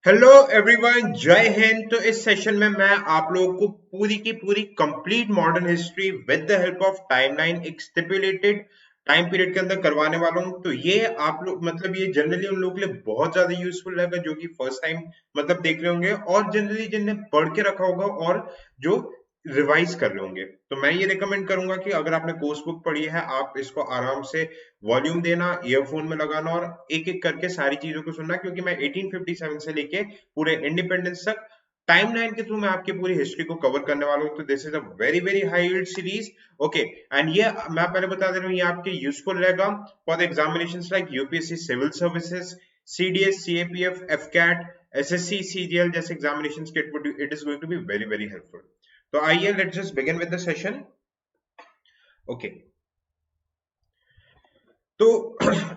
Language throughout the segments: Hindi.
हेलो एवरीवन, जय हिंद। तो इस सेशन में मैं आप लोगों को पूरी की पूरी complete modern history with the help of timeline एक स्टिपुलेटेड टाइम पीरियड के अंदर करवाने वाला हूं। तो ये आप लोग मतलब ये जनरली उन लोगों के लिए बहुत ज्यादा यूजफुल रहेगा जो कि फर्स्ट टाइम मतलब देख रहे होंगे, और जनरली जिनने पढ़ के रखा होगा और जो रिवाइज कर रहे होंगे। तो मैं ये रिकमेंड करूंगा कि अगर आपने कोर्स बुक पढ़ी है, आप इसको आराम से वॉल्यूम देना, ईयरफोन में लगाना और एक एक करके सारी चीजों को सुनना, क्योंकि मैं 1857 से लेके पूरे इंडिपेंडेंस तक टाइमलाइन के थ्रू मैं आपकी पूरी हिस्ट्री को कवर करने वाला हूँ। तो this is a very very high yield series. Okay, and ये मैं पहले बता दे रहा हूँ, ये आपके यूजफुल रहेगा for the examinations like UPSC civil services, CDS, CAPF, AFCAT, SSC, CGL जैसे एग्जामिनेशंस के it is going to be very very helpful. तो आइए let's just begin with the session. Okay, तो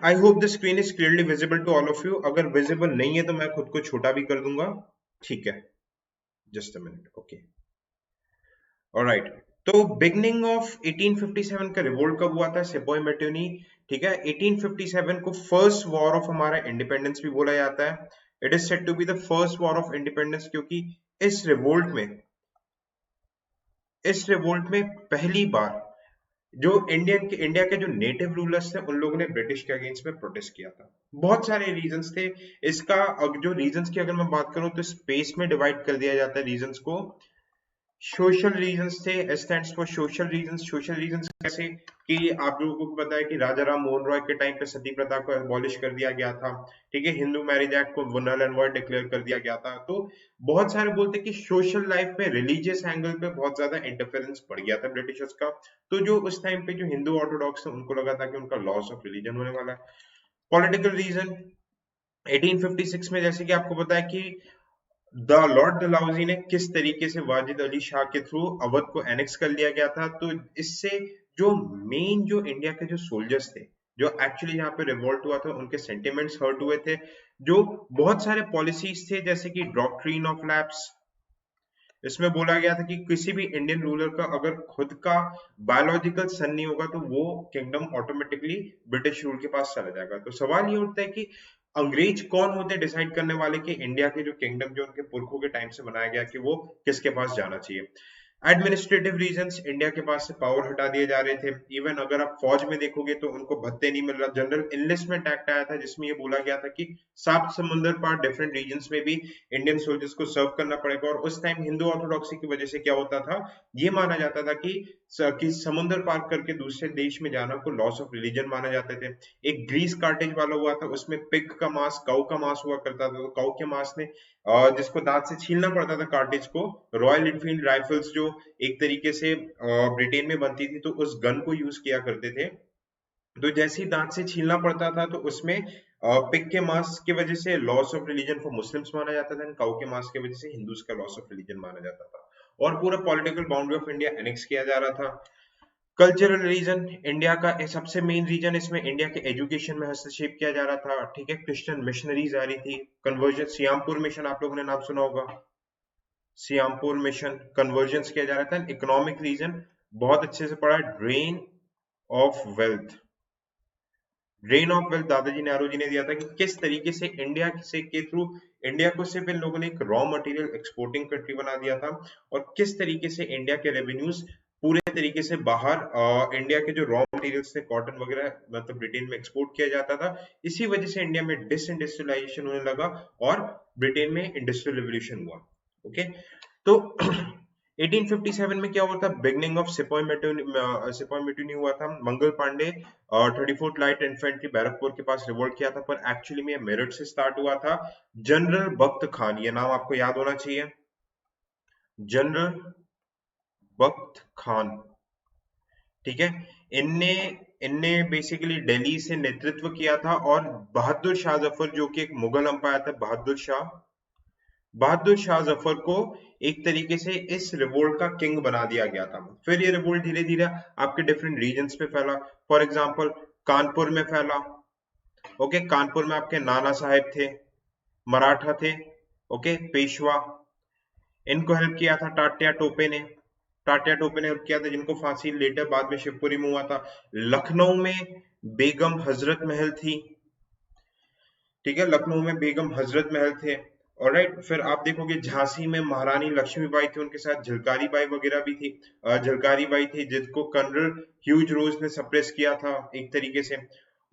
I hope the screen is clearly visible to all of you. अगर विजिबल नहीं है तो मैं खुद को छोटा भी कर दूंगा। ठीक है, just a minute. Okay, alright. तो बिगनिंग ऑफ 1857 का रिवोल्ट कब हुआ था? सिपोई मेट्यूनी। ठीक है, 1857 को फर्स्ट वॉर ऑफ हमारा इंडिपेंडेंस भी बोला जाता है। It is said to be the first war of independence, क्योंकि इस रिवोल्ट में पहली बार जो इंडिया के जो नेटिव रूलर्स थे उन लोगों ने ब्रिटिश के अगेंस्ट में प्रोटेस्ट किया था। बहुत सारे रीजंस थे इसका। जो रीजंस की अगर मैं बात करूं तो स्पेस में डिवाइड कर दिया जाता है रीजंस को। सोशल रीजंस थे, S stands for social reasons. Social reasons कैसे कि आप लोगों को पता है कि राजा राम मोहन रॉय के टाइम पे सती प्रथा को एबॉलिश कर दिया गया था। ठीक है, हिंदू मैरिज एक्ट को नल एंड वॉइड डिक्लेयर कर दिया गया था। तो बहुत सारे बोलते हैं कि सोशल लाइफ में रिलीजियस एंगल पे बहुत ज्यादा इंटरफेरेंस पड़ गया था ब्रिटिशर्स का। तो जो उस टाइम पे जो हिंदू ऑर्थोडॉक्स थे उनको लगा था कि उनका लॉस ऑफ रिलीजन होने वाला है। पॉलिटिकल रीजन 1856 में जैसे कि आपको पता है कि द लॉर्ड डलहौजी ने किस तरीके से वाजिद अली शाह के थ्रू अवध को एनेक्स कर लिया गया था। तो इससे जो मेन जो इंडिया के जो सोल्जर्स थे, जो एक्चुअली यहाँ पे रिवोल्ट हुआ था, उनके सेंटिमेंट्स हर्ट हुए थे। जो बहुत सारे पॉलिसीज थे जैसे कि डॉक्ट्रिन ऑफ लैप्स, इसमें बोला गया था कि किसी भी इंडियन रूलर का अगर खुद का बायोलॉजिकल सन नहीं होगा तो वो किंगडम ऑटोमेटिकली ब्रिटिश रूल के पास चला जाएगा। तो सवाल ये उठता है कि अंग्रेज कौन होते हैं डिसाइड करने वाले कि इंडिया के जो किंगडम जो उनके पुरखों के टाइम से बनाया गया कि वो किसके पास जाना चाहिए। एडमिनिस्ट्रेटिव रीजंस, इंडिया के पास से पावर हटा दिए जा रहे थे। इवन अगर आप फौज में देखोगे तो उनको भत्ते नहीं मिल रहा। जनरल इनलिस्टमेंट एक्ट आया था जिसमें ये बोला गया था कि सात समुंदर पार डिफरेंट रीजन्स में भी इंडियन सोल्जर्स को सर्व करना पड़ेगा। और उस टाइम हिंदू ऑर्थोडॉक्सी की वजह से क्या होता था, ये माना जाता था कि समुद्र पार करके दूसरे देश में जाना को लॉस ऑफ रिलीजन माना जाते थे। एक ग्रीस कार्टेज वाला हुआ था, उसमें पिग का मांस, काऊ का मांस हुआ करता था। तो काऊ के मांस ने जिसको दांत से छीलना पड़ता था कार्टेज को। रॉयल इनफील्ड राइफल्स जो एक तरीके से ब्रिटेन में बनती थी तो उस गन को यूज किया करते थे। तो जैसे ही दांत से छीलना पड़ता था तो उसमें पिग के मांस की वजह से loss of religion for Muslims माना जाता था, काऊ के मांस की वजह से हिंदूज का लॉस ऑफ रिलीजन माना जाता था। और पूरा political boundary of India annex किया जा रहा था। कल्चरल रीजन, इंडिया का सबसे मेन रीजन, इसमें इंडिया के एजुकेशन में हस्तक्षेप किया जा रहा था। ठीक है, क्रिश्चियन मिशनरीज आ रही थी। कन्वर्जन, सियामपुर मिशन आप लोगों ने नाम सुना होगा। सियामपुर मिशन, कन्वर्जेंस किया जा रहा था। इकोनॉमिक रीजन बहुत अच्छे से पढ़ा, drain of wealth. Drain of wealth दादाजी नेहरू जी ने दिया था कि किस तरीके से इंडिया से के थ्रू इंडिया को सिर्फ इन लोगों ने एक रॉ मटेरियल एक्सपोर्टिंग कंट्री बना दिया था, और किस तरीके से इंडिया के रेवेन्यूज पूरे तरीके से बाहर इंडिया के जो रॉ मटेरियल्स थे, कॉटन वगैरह, मतलब ब्रिटेन में एक्सपोर्ट किया जाता था। इसी वजह से इंडिया में डिसइंडस्ट्रियलाइजेशन होने लगा और ब्रिटेन में इंडस्ट्रियल रिवोल्यूशन हुआ। ओके, तो 1857 में क्या हुआ था? बिगनिंग ऑफ सिपॉय म्यूटिनी हुआ था। Mangal Pande 34th light infantry Barrackpore के पास रिवोल्ट किया था, पर एक्चुअली में मेरठ से स्टार्ट हुआ था। जनरल बख्त खान, ये नाम आपको याद होना चाहिए। जनरल बख्त खान, ठीक है। इनने इनने बेसिकली दिल्ली से नेतृत्व किया था, और बहादुर शाह जफर जो कि एक मुगल अंपायर था, बहादुर शाह जफर को एक तरीके से इस रिवोल्ट का किंग बना दिया गया था। फिर ये रिवोल्ट धीरे धीरे आपके डिफरेंट रीजन्स पे फैला। फॉर एग्जांपल कानपुर में फैला। ओके, कानपुर में आपके नाना साहेब थे, मराठा थे। ओके, पेशवा, इनको हेल्प किया था टाटिया टोपे ने। टाटिया टोपे ने हेल्प किया था, जिनको फांसी लेटर बाद में शिवपुरी में हुआ था। लखनऊ में बेगम हजरत महल थी। ठीक है, लखनऊ में बेगम हजरत महल थे। ऑलराइट, फिर आप देखोगे झांसी में महारानी लक्ष्मीबाई थी, उनके साथ झलकारी बाई वगैरह भी थी। झलकारी बाई थी जिसको कर्नल ह्यूज रोज ने सप्रेस किया था एक तरीके से।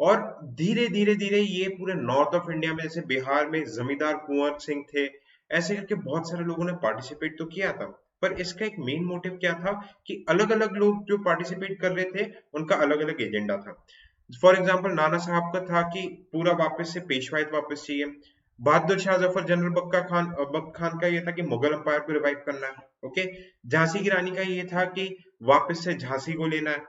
और धीरे धीरे धीरे ये पूरे नॉर्थ ऑफ इंडिया में, जैसे बिहार में जमींदार कुंवर सिंह थे, ऐसे करके बहुत सारे लोगों ने पार्टिसिपेट तो किया था। पर इसका एक मेन मोटिव क्या था कि अलग अलग लोग जो पार्टिसिपेट कर रहे थे उनका अलग अलग एजेंडा था। फॉर एग्जाम्पल नाना साहब का था कि पूरा वापस से पेशवाइत वापस चाहिए। बहादुर शाह जफर जनरल बख्त खान का ये था कि मुगल अंपायर को रिवाइव करना है। ओके, झांसी की रानी का ये था कि वापस से झांसी को लेना है,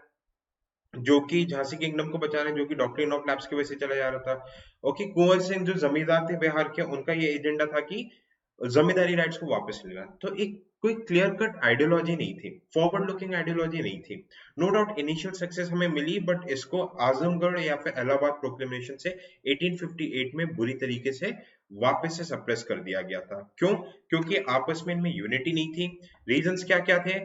जो कि झांसी किंगडम को बचाना है, जो कि डॉक्ट्रिन ऑफ लैप्स की वजह से चला जा रहा था। ओके, कुंवर सिंह जो जमींदार थे बिहार के, उनका ये एजेंडा था कि जमींदारी राइट्स को वापस लेना। तो एक कोई क्लियर कट आइडियोलॉजी नहीं थी, फॉरवर्ड लुकिंग आइडियोलॉजी नहीं थी। नो डाउट इनिशियल सक्सेस हमें मिली, बट इसको आजमगढ़ या फिर इलाहाबाद प्रोक्लेमेशन से 1858 में बुरी तरीके से वापस से सप्रेस कर दिया गया था। क्यों? क्योंकि आपस में इनमें यूनिटी नहीं थी। रीजंस क्या क्या थे?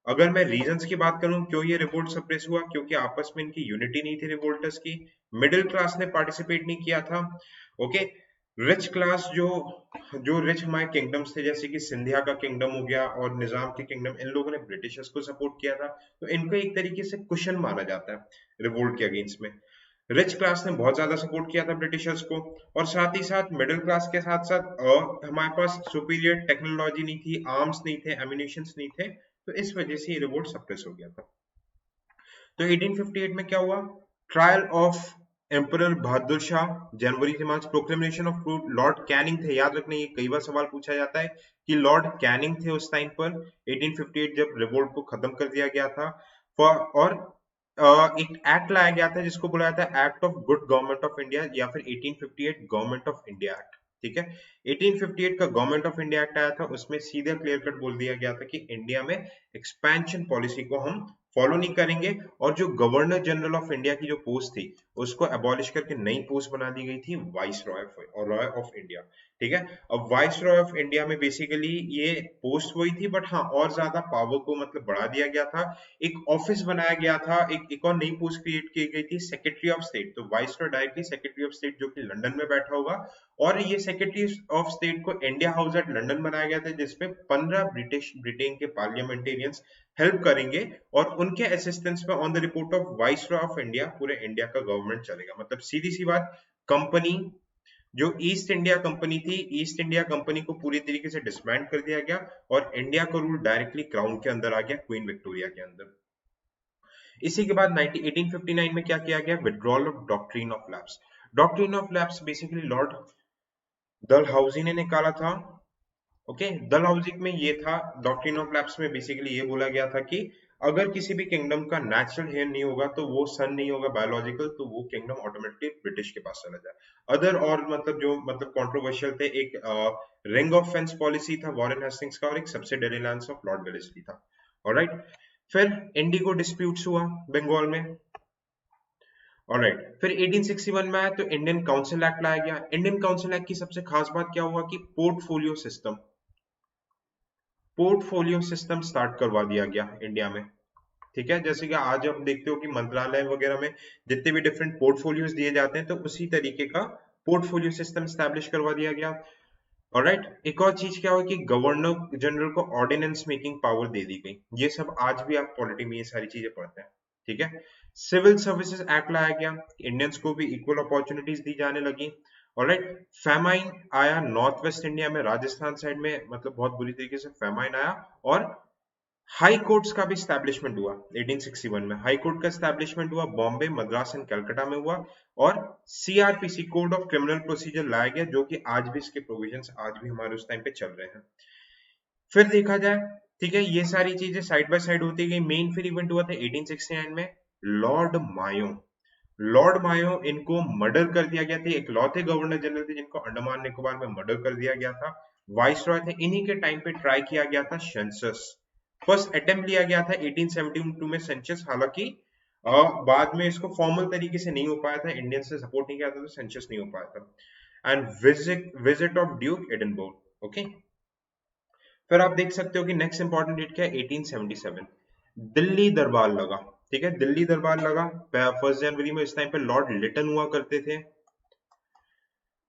अगर मैं रीजंस की बात करूं क्यों ये रिवोल्ट सप्रेस हुआ, क्योंकि आपस में इनकी यूनिटी नहीं थी रिवोल्टर्स की। मिडिल क्लास ने पार्टिसिपेट नहीं किया था। ओके, रिच क्लास जो जो रिच हमारे किंगडम्स थे, जैसे कि सिंधिया का किंगडम हो गया और निजाम के किंगडम, इन लोगों ने ब्रिटिशर्स को सपोर्ट किया था। तो इनको एक तरीके से कुशन माना जाता है रिवोल्ट के अगेंस्ट में। रिच क्लास ने बहुत ज्यादा सपोर्ट किया था ब्रिटिशर्स को, और साथ ही साथ मिडिल क्लास के साथ साथ हमारे पास सुपीरियर टेक्नोलॉजी नहीं थी, आर्म्स नहीं थे, एमिनेशंस नहीं थे। तो इस वजह से ये रिवोल्ट सप्रेस हो गया था। तो 1858 में क्या हुआ? Trial of emperor Bahadur Shah, जनवरी से मार्च। प्रोक्लेमेशन ऑफ लॉर्ड कैनिंग थे, याद रखना ये कई बार सवाल पूछा जाता है कि लॉर्ड कैनिंग थे उस टाइम पर 1858 जब रिवोल्ट को खत्म कर दिया गया था। और एक एक्ट लाया गया था जिसको बुलाया था act of good government of India, या फिर 1858 गवर्नमेंट ऑफ इंडिया एक्ट। ठीक है, 1858 का गवर्नमेंट ऑफ इंडिया एक्ट आया था, उसमें सीधे क्लियर कट बोल दिया गया था कि इंडिया में एक्सपेंशन पॉलिसी को हम फॉलो नहीं करेंगे, और जो गवर्नर जनरल ऑफ इंडिया की जो पोस्ट थी उसको अबॉलिश करके नई पोस्ट बना दी गई थी वाइस रॉय और रॉय ऑफ इंडिया। ठीक है, अब वाइस रॉय ऑफ इंडिया में बेसिकली ये पोस्ट वही थी, बट हाँ और ज्यादा पावर को मतलब बढ़ा दिया गया था। एक ऑफिस बनाया गया था, एक और नई पोस्ट क्रिएट की गई थी, सेक्रेटरी ऑफ स्टेट। तो vice Roy directly secretary of state जो कि लंदन में बैठा होगा, और ये सेक्रेटरी ऑफ स्टेट को इंडिया हाउस एट लंदन बनाया गया था, जिसमें 15 ब्रिटेन के पार्लियामेंटेरियंस हेल्प करेंगे, और उनके असिस्टेंस में on the report of vice Roy of India पूरे इंडिया का गवर्नमेंट चलेगा। मतलब सीधी सी बात, कंपनी जो ईस्ट इंडिया कंपनी थी, ईस्ट इंडिया कंपनी को पूरी तरीके से डिसबैंड कर दिया गया, और इंडिया का रूल डायरेक्टली क्राउन के अंदर आ गया, क्वीन विक्टोरिया के अंदर। इसी के बाद 1859 में क्या किया गया? Withdrawal of doctrine of lapse. Doctrine of lapse basically Lord Dalhousie ने निकाला था। ओके, डलहौजी में ये था, डॉक्ट्रिन ऑफ लैप्स में बेसिकली ये बोला गया था कि अगर किसी भी किंगडम का नेचुरल हेयर नहीं होगा, तो वो सन नहीं होगा बायोलॉजिकल, तो वो किंगडम ऑटोमेटिकली ब्रिटिश के पास चला जाए। अदर और मतलब जो मतलब कंट्रोवर्शियल थे, एक रिंग ऑफ फेंस पॉलिसी था वॉरेन हेस्टिंग्स का, और एक subsidiary lands of Lord Wellesley था। ऑलराइट, फिर इंडिगो डिस्प्यूट्स हुआ बंगाल में। ऑलराइट, फिर 1861 में आया तो इंडियन काउंसिल एक्ट लाया गया। इंडियन काउंसिल एक्ट की सबसे खास बात क्या हुआ कि पोर्टफोलियो सिस्टम स्टार्ट करवा दिया गया इंडिया में। ठीक है, जैसे कि आज आप देखते हो कि मंत्रालय वगैरह में जितने भी डिफरेंट पोर्टफोलियोज दिए जाते हैं, तो उसी तरीके का पोर्टफोलियो सिस्टम स्टैब्लिश करवा दिया गया। ऑलराइट, एक और चीज क्या हुआ कि गवर्नर जनरल को ऑर्डिनेंस मेकिंग पावर दे दी गई। ये सब आज भी आप पॉलिटी में ये सारी चीजें पढ़ते हैं। ठीक है, सिविल सर्विसेज एक्ट लाया गया, इंडियंस को भी इक्वल अपॉर्चुनिटीज दी जाने लगी। ऑलराइट, फेमाइन आया नॉर्थ वेस्ट इंडिया में, राजस्थान साइड में मतलब बहुत बुरी तरीके से फेमाइन आया, और हाई कोर्ट्स का भी स्टैब्लिशमेंट हुआ 1861 में। हाई कोर्ट का स्टैब्लिशमेंट हुआ बॉम्बे, मद्रास एंड कलकत्ता में हुआ, और CrPC code of criminal procedure लाया गया, जो कि आज भी इसके प्रोविजंस आज भी हमारे उस टाइम पे चल रहे हैं। फिर देखा जाए, ठीक है, ये सारी चीजें साइड बाय साइड होती गई। मेन फिर इवेंट हुआ था 1869 में, लॉर्ड मायो। लॉर्ड मायो इनको मर्डर कर दिया गया था, इकलौते गवर्नर जनरल थे जिनको अंडमान निकोबार में मर्डर कर दिया गया था। वाइस रॉय थे, इन्हीं के टाइम पे ट्राई किया गया था सेंसस। फर्स्ट अटेम्प्ट लिया गया था 1872 में सेंसस, हालांकि बाद में इसको फॉर्मल तरीके से नहीं हो पाया था, इंडियन से सपोर्ट नहीं किया था, तो सेंसस नहीं हो पाया था। And visit of Duke Edinburgh. Okay, फिर आप देख सकते हो कि नेक्स्ट इंपॉर्टेंट डेट क्या है? 1877 दिल्ली दरबार लगा। ठीक है, दिल्ली दरबार लगा 1 जनवरी में। इस टाइम पे लॉर्ड लिटन हुआ करते थे।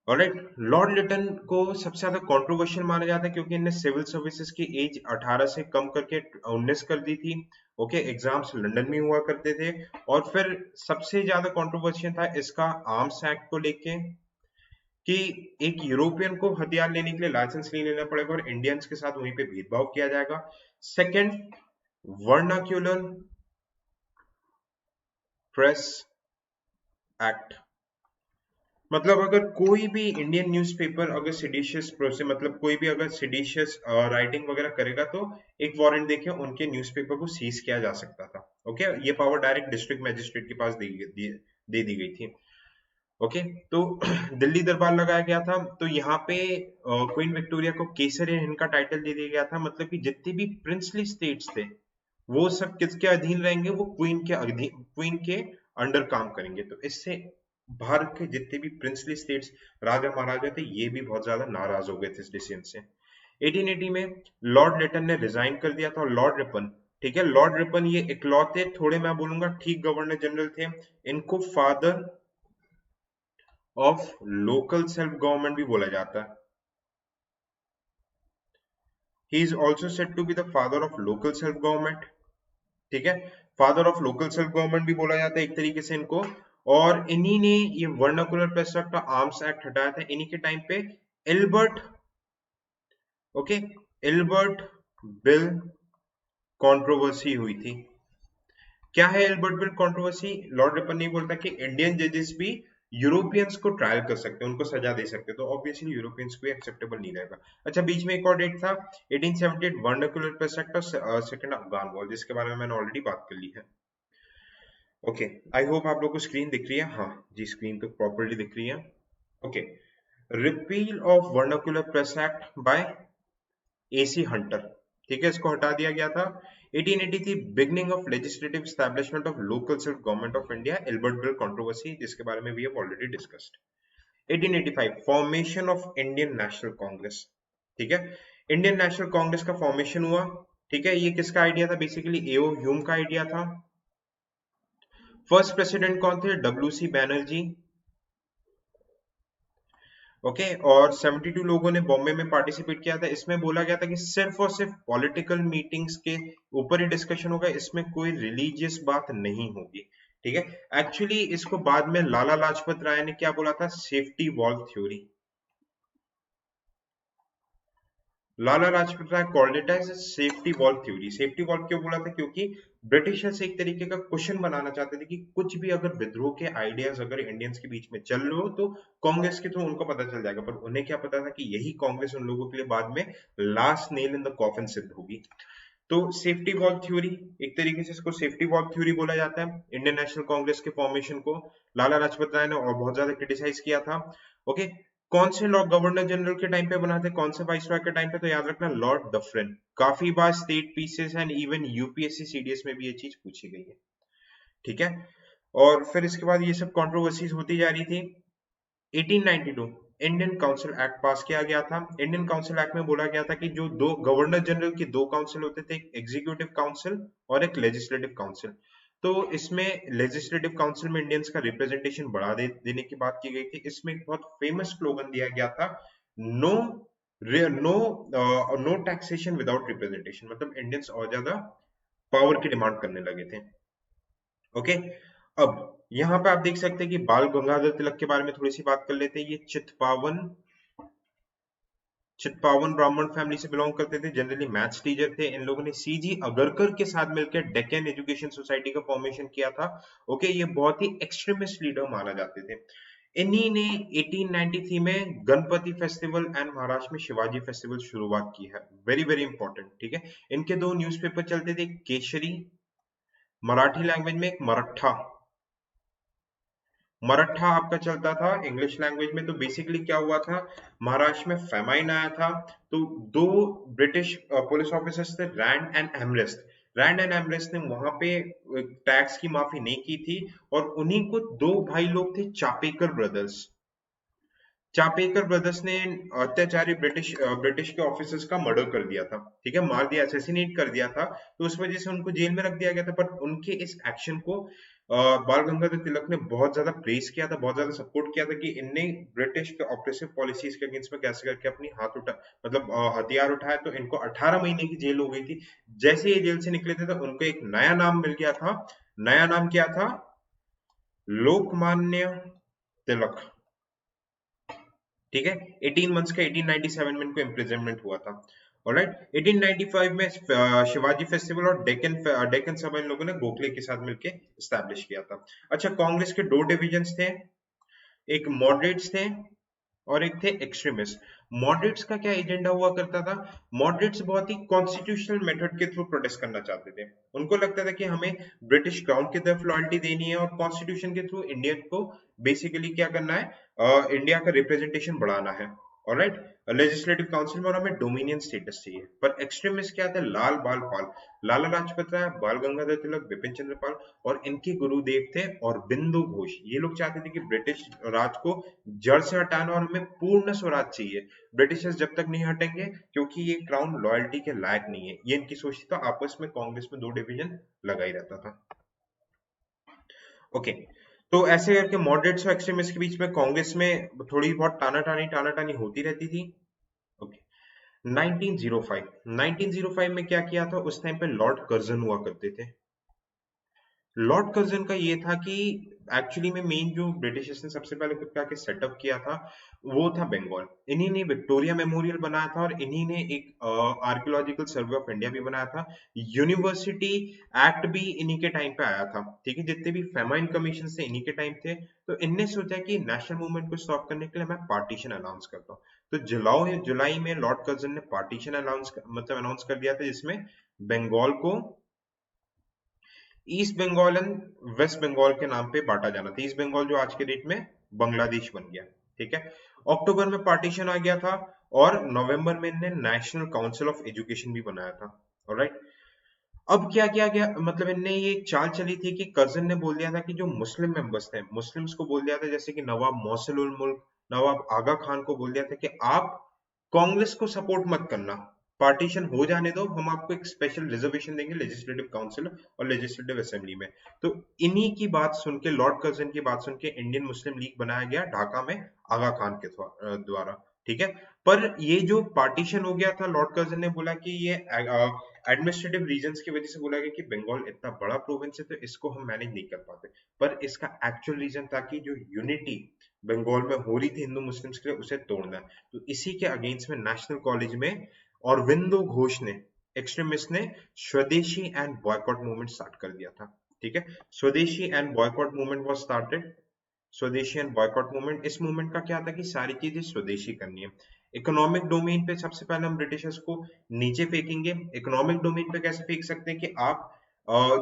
ऑलराइट, लॉर्ड लिटन को सबसे ज्यादा कंट्रोवर्शियल माना जाता है क्योंकि इन्हें सिविल सर्विसेज की एज 18 से कम करके 19 कर दी थी। ओके, एग्जाम्स लंदन में हुआ करते थे। और फिर सबसे ज्यादा कंट्रोवर्शियल था इसका आर्म्स एक्ट को लेके, कि एक यूरोपियन को हथियार लेने के लिए लाइसेंस नहीं लेना पड़ेगा और इंडियंस के साथ वहीं पे भेदभाव किया जाएगा। सेकंड, वर्नाक्यूलर प्रेस एक्ट, मतलब अगर कोई भी इंडियन न्यूज़पेपर अगर सिडिशियस प्रोसे मतलब कोई भी अगर सिडिशियस राइटिंग वगैरह करेगा तो एक वारंट देके उनके न्यूज़पेपर को सीज किया जा सकता था। ओके, ये पावर डायरेक्ट डिस्ट्रिक्ट मजिस्ट्रेट के पास दे दी गई थी। ओके, तो दिल्ली दरबार लगाया गया था, तो यहाँ पे क्वीन विक्टोरिया को केसर हिंद का टाइटल दे दिया गया था, मतलब कि जितने भी प्रिंसली स्टेट्स थे वो सब किसके अधीन रहेंगे, वो क्वीन के अधीन, क्वीन के अंडर काम करेंगे। तो इससे भारत के जितने भी प्रिंसली स्टेट्स राजा महाराजा थे ये भी बहुत ज्यादा नाराज हो गए थे इस डिसीजन से। 1880 में लॉर्ड लिटन ने रिजाइन कर दिया था और लॉर्ड रिपन, ठीक है, लॉर्ड रिपन ये इकलौते थोड़े मैं बोलूंगा ठीक गवर्नर जनरल थे। इनको father of local self government भी बोला जाता है। He is also said to be the father of local self government, ठीक है, father of local self government भी बोला जाता है एक तरीके से इनको। और इन्हीं ने ये vernacular press act, arms act हटाया था इन्हीं के टाइम पे। Albert, okay, Albert bill controversy हुई थी। क्या है Albert bill controversy? Lord Ripon ने बोलता कि इंडियन जजेस भी यूरोपियंस को ट्रायल कर सकते हैं, उनको सजा दे सकते हैं, तो ऑब्वियसली यूरोपियंस को एक्सेप्टेबल नहीं रहेगा। अच्छा, बीच में एक और डेट था 1878 वर्नाकुलर प्रेस एक्ट और सेकंड अफगान वॉर, जिसके बारे में मैंने ऑलरेडी बात कर ली है। ओके, आई होप आप लोग को स्क्रीन दिख रही है। हाँ जी, स्क्रीन तो प्रॉपर्ली दिख रही है। Okay, repeal of vernacular press act by AC Hunter, ठीक है, इसको हटा दिया गया था। 1883 beginning of legislative establishment of local self government of India, Albert bill controversy, जिसके बारे में we have already discussed. 1885 formation of Indian National Congress, ठीक है, इंडियन नेशनल कांग्रेस का फॉर्मेशन हुआ। ठीक है, ये किसका आइडिया था? बेसिकली एओ ह्यूम का आइडिया था। फर्स्ट प्रेसिडेंट कौन थे? W C Banerjee. ओके, और 72 लोगों ने बॉम्बे में पार्टिसिपेट किया था। इसमें बोला गया था कि सिर्फ और सिर्फ पॉलिटिकल मीटिंग्स के ऊपर ही डिस्कशन होगा, इसमें कोई रिलीजियस बात नहीं होगी। ठीक है, एक्चुअली इसको बाद में लाला लाजपत राय ने क्या बोला था? Safety valve theory. Lala Lajpat Rai called it as safety valve theory. Safety valve क्यों बोला था? क्योंकि ब्रिटिशर्स एक तरीके का क्वेश्चन बनाना चाहते थे कि कुछ भी अगर विद्रोह के आइडियाज अगर इंडियंस के बीच में चल रहे हो तो कांग्रेस के थ्रू उनको पता चल जाएगा, पर उन्हें क्या पता था कि यही कांग्रेस उन लोगों के लिए बाद में last nail in the coffin सिद्ध होगी। तो सेफ्टी वॉल्व थ्योरी, एक तरीके से इसको सेफ्टी वॉल्व थ्योरी बोला जाता है। इंडियन नेशनल कांग्रेस के फॉर्मेशन को लाला लाजपत राय ने और बहुत ज्यादा क्रिटिसाइज किया था। ओके, कौन से लॉ गवर्नर जनरल के टाइम पे बना थे, कौन से वाइसरॉय के टाइम पे? तो याद रखना लॉर्ड डफरिन। काफी बार state PCS and even UPSC CDS में भी ये चीज पूछी गई है। ठीक है, और फिर इसके बाद ये सब कंट्रोवर्सीज होती जा रही थी। 1892 इंडियन काउंसिल एक्ट पास किया गया था। इंडियन काउंसिल एक्ट में बोला गया था कि जो दो गवर्नर जनरल के दो काउंसिल होते थे, एक एग्जीक्यूटिव काउंसिल और एक लेजिस्लेटिव काउंसिल। तो इसमें लेजिस्लेटिव काउंसिल में इंडियंस का रिप्रेजेंटेशन बढ़ा देने की बात की गई थी। इसमें एक बहुत फेमस स्लोगन दिया गया था, no no no taxation without representation, मतलब इंडियंस और ज्यादा पावर की डिमांड करने लगे थे। ओके, अब यहाँ पे आप देख सकते हैं कि बाल गंगाधर तिलक के बारे में थोड़ी सी बात कर लेते हैं। ये चित्पावन ब्राह्मण फैमिली से बिलोंग करते थे, जनरली मैथ्स टीचर थे। इन लोगों ने सीजी अगरकर के साथ मिलकर डेक्कन एजुकेशन सोसाइटी का फॉर्मेशन किया था। ओके, ये बहुत ही एक्सट्रीमिस्ट लीडर माना जाते थे। इन्हीं ने 1893 में गणपति फेस्टिवल एंड महाराष्ट्र में शिवाजी फेस्टिवल शुरुआत की है। Very very important. ठीक है, इनके दो न्यूज़पेपर चलते थे, केशरी मराठी लैंग्वेज में, एक मराठा। मराठा आपका चलता था इंग्लिश लैंग्वेज में। तो बेसिकली क्या हुआ था, महाराष्ट्र में फेमाइन आया था, तो दो ब्रिटिश पुलिस ऑफिसर्स थे, रैंड एंड एमरेस्ट। रैंड एंड एमरेस्ट ने वहां पे टैक्स की माफी नहीं की थी, और उन्हीं को दो भाई लोग थे, चापेकर ब्रदर्स। चापेकर ब्रदर्स ने अत्याचारी ब्रिटिश के ऑफिसर्स का मर्डर कर दिया था। ठीक है, मार दिया, असैसिनेट कर दिया था। तो उस वजह से उनको जेल में रख दिया गया था, पर उनके इस एक्शन को बाल गंगाधर तिलक ने बहुत ज्यादा प्रेस किया था, बहुत ज्यादा सपोर्ट किया था कि इनने ब्रिटिश के ऑप्रेसिव पॉलिसीज के अगेंस्ट में कैसे करके अपनी हाथ उठा, मतलब हथियार उठाया, तो इनको 18 महीने की जेल हो गई थी। जैसे ये जेल से निकले थे तो उनको एक नया नाम मिल गया था। नया नाम क्या था? लोकमान्य तिलक। ठीक है, 18 मंथ्स का 1897 में इनको इम्प्रिजनमेंट हुआ था। ऑलराइट, 1895 में शिवाजी फेस्टिवल और डेक्कन सभा इन लोगों ने गोखले के साथ मिलकर एस्टैब्लिश किया था। अच्छा, कांग्रेस के दो डिविजन्स थे, एक मॉडरेट्स थे और एक थे एक्सट्रीमिस्ट। मॉडरेट्स का क्या एजेंडा हुआ करता था? मॉडरेट्स बहुत ही कॉन्स्टिट्यूशनल मेथड के थ्रू प्रोटेस्ट करना चाहते थे। उनको लगता था कि हमें ब्रिटिश क्राउन की तरफ लॉयल्टी देनी है और कॉन्स्टिट्यूशन के थ्रू इंडियन को बेसिकली क्या करना है, इंडिया का रिप्रेजेंटेशन बढ़ाना है। ऑलराइट, लेजिस्लेटिव काउंसिल में, और हमें डोमिनियन स्टेटस चाहिए। पर एक्सट्रीमिस्ट क्या थे? लाल बाल पाल, लाला लाजपत राय, बाल गंगाधर तिलक, बिपिन चंद्र पाल, और इनके गुरुदेव थे और बिंदु घोष। ये लोग चाहते थे कि ब्रिटिश राज को जड़ से हटाना और हमें पूर्ण स्वराज चाहिए, ब्रिटिशर्स जब तक नहीं हटेंगे, क्योंकि ये क्राउन लॉयल्टी के लायक नहीं है। ये इनकी सोच थी। तो आपस में कांग्रेस में दो डिवीजन लगा ही रहता था। ओके, तो ऐसे करके मॉडरेट्स और एक्सट्रीमिस्ट के बीच में कांग्रेस में थोड़ी बहुत टानाटानी होती रहती थी। ओके, 1905, 1905 में क्या किया था? उस टाइम पे लॉर्ड कर्जन हुआ करते थे। लॉर्ड कर्जन का ये था कि एक्चुअली में मेन जो ब्रिटिशर्स ने सबसे पहले खुद के सेटअप किया था वो था बंगाल। इन्हीं ने विक्टोरिया मेमोरियल बनाया था और इन्हीं ने एक आर्कियोलॉजिकल सर्वे ऑफ इंडिया भी बनाया था। यूनिवर्सिटी एक्ट भी इन्हीं के टाइम पे आया था। ठीक है, जितने भी फेमाइन कमीशन थे इन्हीं के टाइम थे। तो इनने सोचा कि नेशनल मूवमेंट को स्टॉप करने के लिए मैं पार्टीशन अनाउंस करता हूँ। तो जुलाई में लॉर्ड कर्जन ने पार्टीशन अनाउंस कर दिया था, जिसमें बंगाल को east Bengal and west Bengal के नाम पे बांटा जाना था। ईस्ट बंगाल जो आज के डेट में बांग्लादेश बन गया। ठीक है, अक्टूबर में पार्टीशन आ गया था और नवंबर में इन्हें नेशनल काउंसिल ऑफ एजुकेशन भी बनाया था। ऑलराइट, अब क्या किया गया, मतलब इनने ये एक चाल चली थी कि कर्जन ने बोल दिया था कि जो मुस्लिम मेंबर्स थे, मुस्लिम्स को बोल दिया था, जैसे कि नवाब मोहसिन उल मुल्क, नवाब आगा खान को बोल दिया था कि आप कांग्रेस को सपोर्ट मत करना, पार्टीशन हो जाने दो, हम आपको एक स्पेशल रिजर्वेशन देंगे लेजिस्लेटिव काउंसिल और लेजिस्लेटिव असेंबली में। तो इन्हीं की बात सुन के, लॉर्ड कर्जन की बात सुन के इंडियन मुस्लिम लीग बनाया गया ढाका में आगा खान के द्वारा। ठीक है, पर ये जो पार्टीशन हो गया था, लॉर्ड कर्जन ने बोला कि ये एडमिनिस्ट्रेटिव रीजंस की वजह से बोला गया कि बंगाल इतना बड़ा प्रोविंस है तो इसको हम मैनेज नहीं कर पाते। पर इसका एक्चुअल रीजन था कि जो यूनिटी बंगाल में हो रही थी हिंदू मुस्लिम्स के लिए, उसे तोड़ना है। तो इसी के अगेंस्ट में नेशनल कॉलेज में अरविंदो घोष ने, एक्सट्रीमिस्ट ने, स्वदेशी एंड बॉयकॉट मूवमेंट स्टार्ट कर दिया था। ठीक है, स्वदेशी and boycott movement was started. स्वदेशी एंड बॉयकॉट मूवमेंट, इस मूवमेंट का क्या था कि सारी चीजें स्वदेशी करनी है। इकोनॉमिक डोमेन पे सबसे पहले हम ब्रिटिशर्स को नीचे फेंकेंगे। इकोनॉमिक डोमेन पे कैसे फेंक सकते हैं कि आप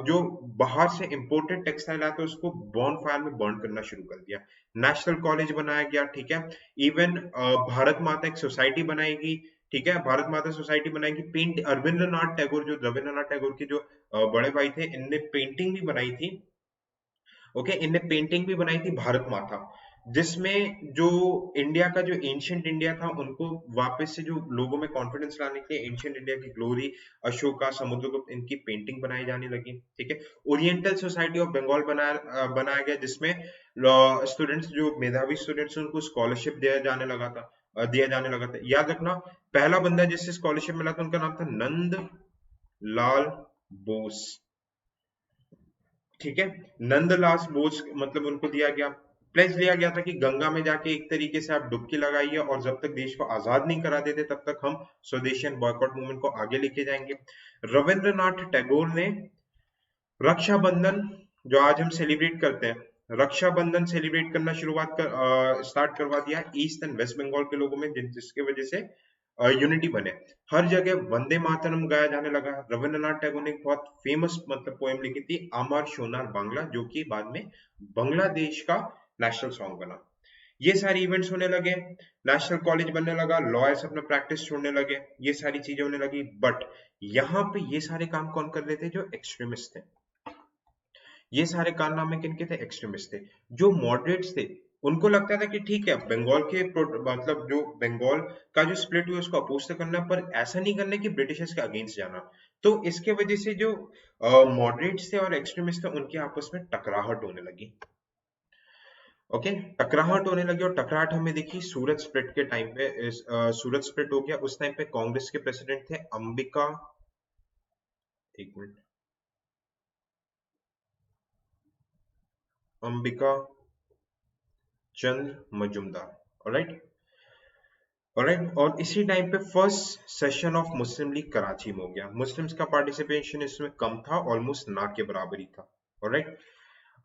जो बाहर से इंपोर्टेड टेक्सटाइल आते हैं उसको बॉन फायर में बर्न करना शुरू कर दिया। नेशनल कॉलेज बनाया गया। ठीक है, इवन भारत माता एक सोसाइटी बनाएगी। ठीक है, भारत माता सोसाइटी बनाएगी। पेंट रविंद्रनाथ टैगोर, जो रविंद्रनाथ टैगोर के जो बड़े भाई थे, इनने पेंटिंग भी बनाई थी। ओके, इनने पेंटिंग भी बनाई थी भारत माता, जिसमें जो इंडिया का जो एंशियंट इंडिया था उनको वापस से जो लोगों में कॉन्फिडेंस लाने के लिए एंशियंट इंडिया की ग्लोरी, अशोका, समुद्रगुप्त, इनकी पेंटिंग बनाई जाने लगी। ठीक है, ओरिएंटल सोसाइटी ऑफ बंगाल बनाया गया, जिसमें स्टूडेंट्स, जो मेधावी स्टूडेंट्स, उनको स्कॉलरशिप दिया जाने लगा था। याद रखना, पहला बंदा जिससे स्कॉलरशिप मिला था उनका नाम था नंद लाल बोस। ठीक है, नंदलाल बोस, मतलब उनको दिया गया, प्लेज लिया गया था कि गंगा में जाके एक तरीके से आप डुबकी लगाइए और जब तक देश को आजाद नहीं करा देते तब तक हम स्वदेशी एंड बॉयकॉट मूवमेंट को आगे लेके जाएंगे। रविंद्रनाथ टैगोर ने रक्षाबंधन, जो आज हम सेलिब्रेट करते हैं, रक्षाबंधन सेलिब्रेट करना स्टार्ट करवा दिया ईस्ट एंड वेस्ट बंगाल के लोगों में, जिसके वजह से यूनिटी बने। हर जगह वंदे मातरम गाया जाने लगा। रविंद्रनाथ टैगोर ने एक बहुत फेमस मतलब पोएम लिखी थी, अमर सोनार बांग्ला, जो कि बाद में बांग्लादेश का नेशनल सॉन्ग बना। ये सारे इवेंट्स होने लगे, नेशनल कॉलेज बनने लगा, लॉयर्स अपना प्रैक्टिस छोड़ने लगे, ये सारी चीजें होने लगी। बट यहाँ पे ये सारे काम कौन कर रहे थे? जो एक्सट्रीमिस्ट थे। ये सारे कारनामे किनके थे? एक्सट्रीमिस्ट थे। जो मॉडरेट्स थे उनको लगता था कि ठीक है, बंगाल के मतलब जो बंगाल का जो स्प्लिट हुआ उसको अपोज तो करना, पर ऐसा नहीं करना कि ब्रिटिशर्स के अगेंस्ट जाना। तो इसके वजह से जो मॉडरेट्स थे और एक्सट्रीमिस्ट थे उनके आपस में टकराहट होने लगी। ओके, टकराहट होने लगी और टकराहट हमें देखी सूरत स्प्लिट के टाइम पे। सूरत स्प्लिट हो गया उस टाइम पे कांग्रेस के प्रेसिडेंट थे अंबिका, एक मिनट, अंबिका चंद्र मजुमदार। ऑलराइट, ऑलराइट, और इसी टाइम पे first session of Muslim league Karachi में हो गया। मुस्लिम्स का पार्टिसिपेशन इसमें कम था, ऑलमोस्ट ना के बराबर ही था। ऑलराइट,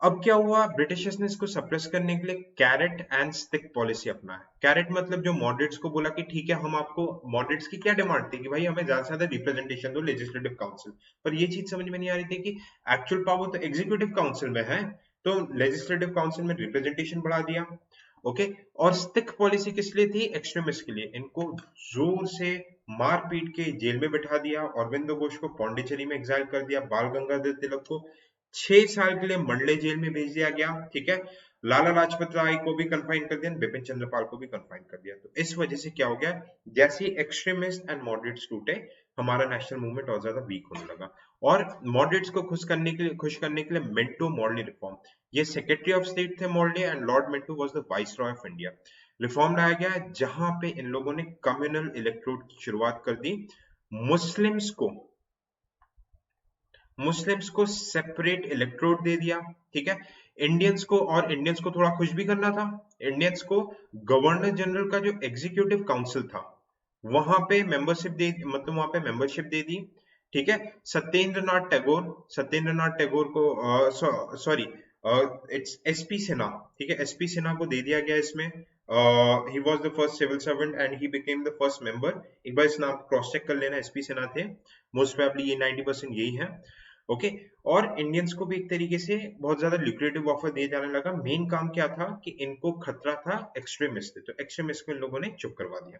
अब क्या हुआ, ब्रिटिशर्स ने इसको सप्रेस करने के लिए कैरेट एंड स्टिक पॉलिसी अपनाया। कैरेट मतलब जो मॉडरेट्स को बोला कि ठीक है, हम आपको, मॉडरेट्स की क्या डिमांड थी कि भाई हमें ज्यादा से ज्यादा रिप्रेजेंटेशन दो लेजिस्लेटिव काउंसिल, पर ये चीज समझ में नहीं आ रही थी कि एक्चुअल पावर तो एग्जीक्यूटिव काउंसिल में है, तो लेजिस्लेटिव काउंसिल में रिप्रेजेंटेशन बढ़ा दिया। ओके, और स्टिक पॉलिसी किस लिए थी, एक्सट्रीमिस्ट के लिए। इनको जोर से मार पीट के जेल में बैठा दिया, अरविंदो घोष को पौंडीचेरी में एग्जाइल कर दिया, बाल गंगाधर तिलक को 6 साल के लिए मंडले जेल में भेज दिया गया। ठीक है, लाला लाजपत राय को भी कन्फाइन कर दिया, बिपिन चंद्रपाल को भी कन्फाइन कर दिया। तो इस वजह से क्या हो गया, जैसे एक्सट्रीमिस्ट एंड मॉडरेट्स टूटे, हमारा नेशनल मूवमेंट और ज्यादा वीक होने लगा। और मॉडरेट्स को खुश करने के लिए मिंटो मॉर्ले रिफॉर्म, ये सेक्रेटरी ऑफ स्टेट थे Morley, and Lord Minto was the viceroy of India. Reform लाया गया जहां पे इन लोगों ने कम्युनल इलेक्ट्रोड की शुरुआत कर दी। मुस्लिम्स को मुस्लिम्स को सेपरेट इलेक्ट्रोड दे दिया। ठीक है, इंडियंस को, और इंडियंस को थोड़ा खुश भी करना था, इंडियंस को गवर्नर जनरल का जो एग्जीक्यूटिव काउंसिल था वहां पे मेंबरशिप दे, मतलब वहां पे मेंबरशिप दे दी। ठीक है, सत्येंद्रनाथ टैगोर को, सॉरी, इट्स एसपी सिन्हा, ठीक है, एसपी सिन्हा को दे दिया गया इसमें। He was the first civil servant and he became the first member. एक बार इस नाम क्रॉस चेक कर लेना, एसपी सिन्हा थे, मोस्ट प्रोबेबली ये 90% यही है। ओके, और इंडियंस को भी एक तरीके से बहुत ज्यादा ल्यूक्रेटिव ऑफर दिए जाने लगा। मेन काम क्या था कि इनको खतरा था एक्सट्रीमिस्ट से, तो एक्सट्रीमिस्ट को इन लोगों ने चुप करवा दिया।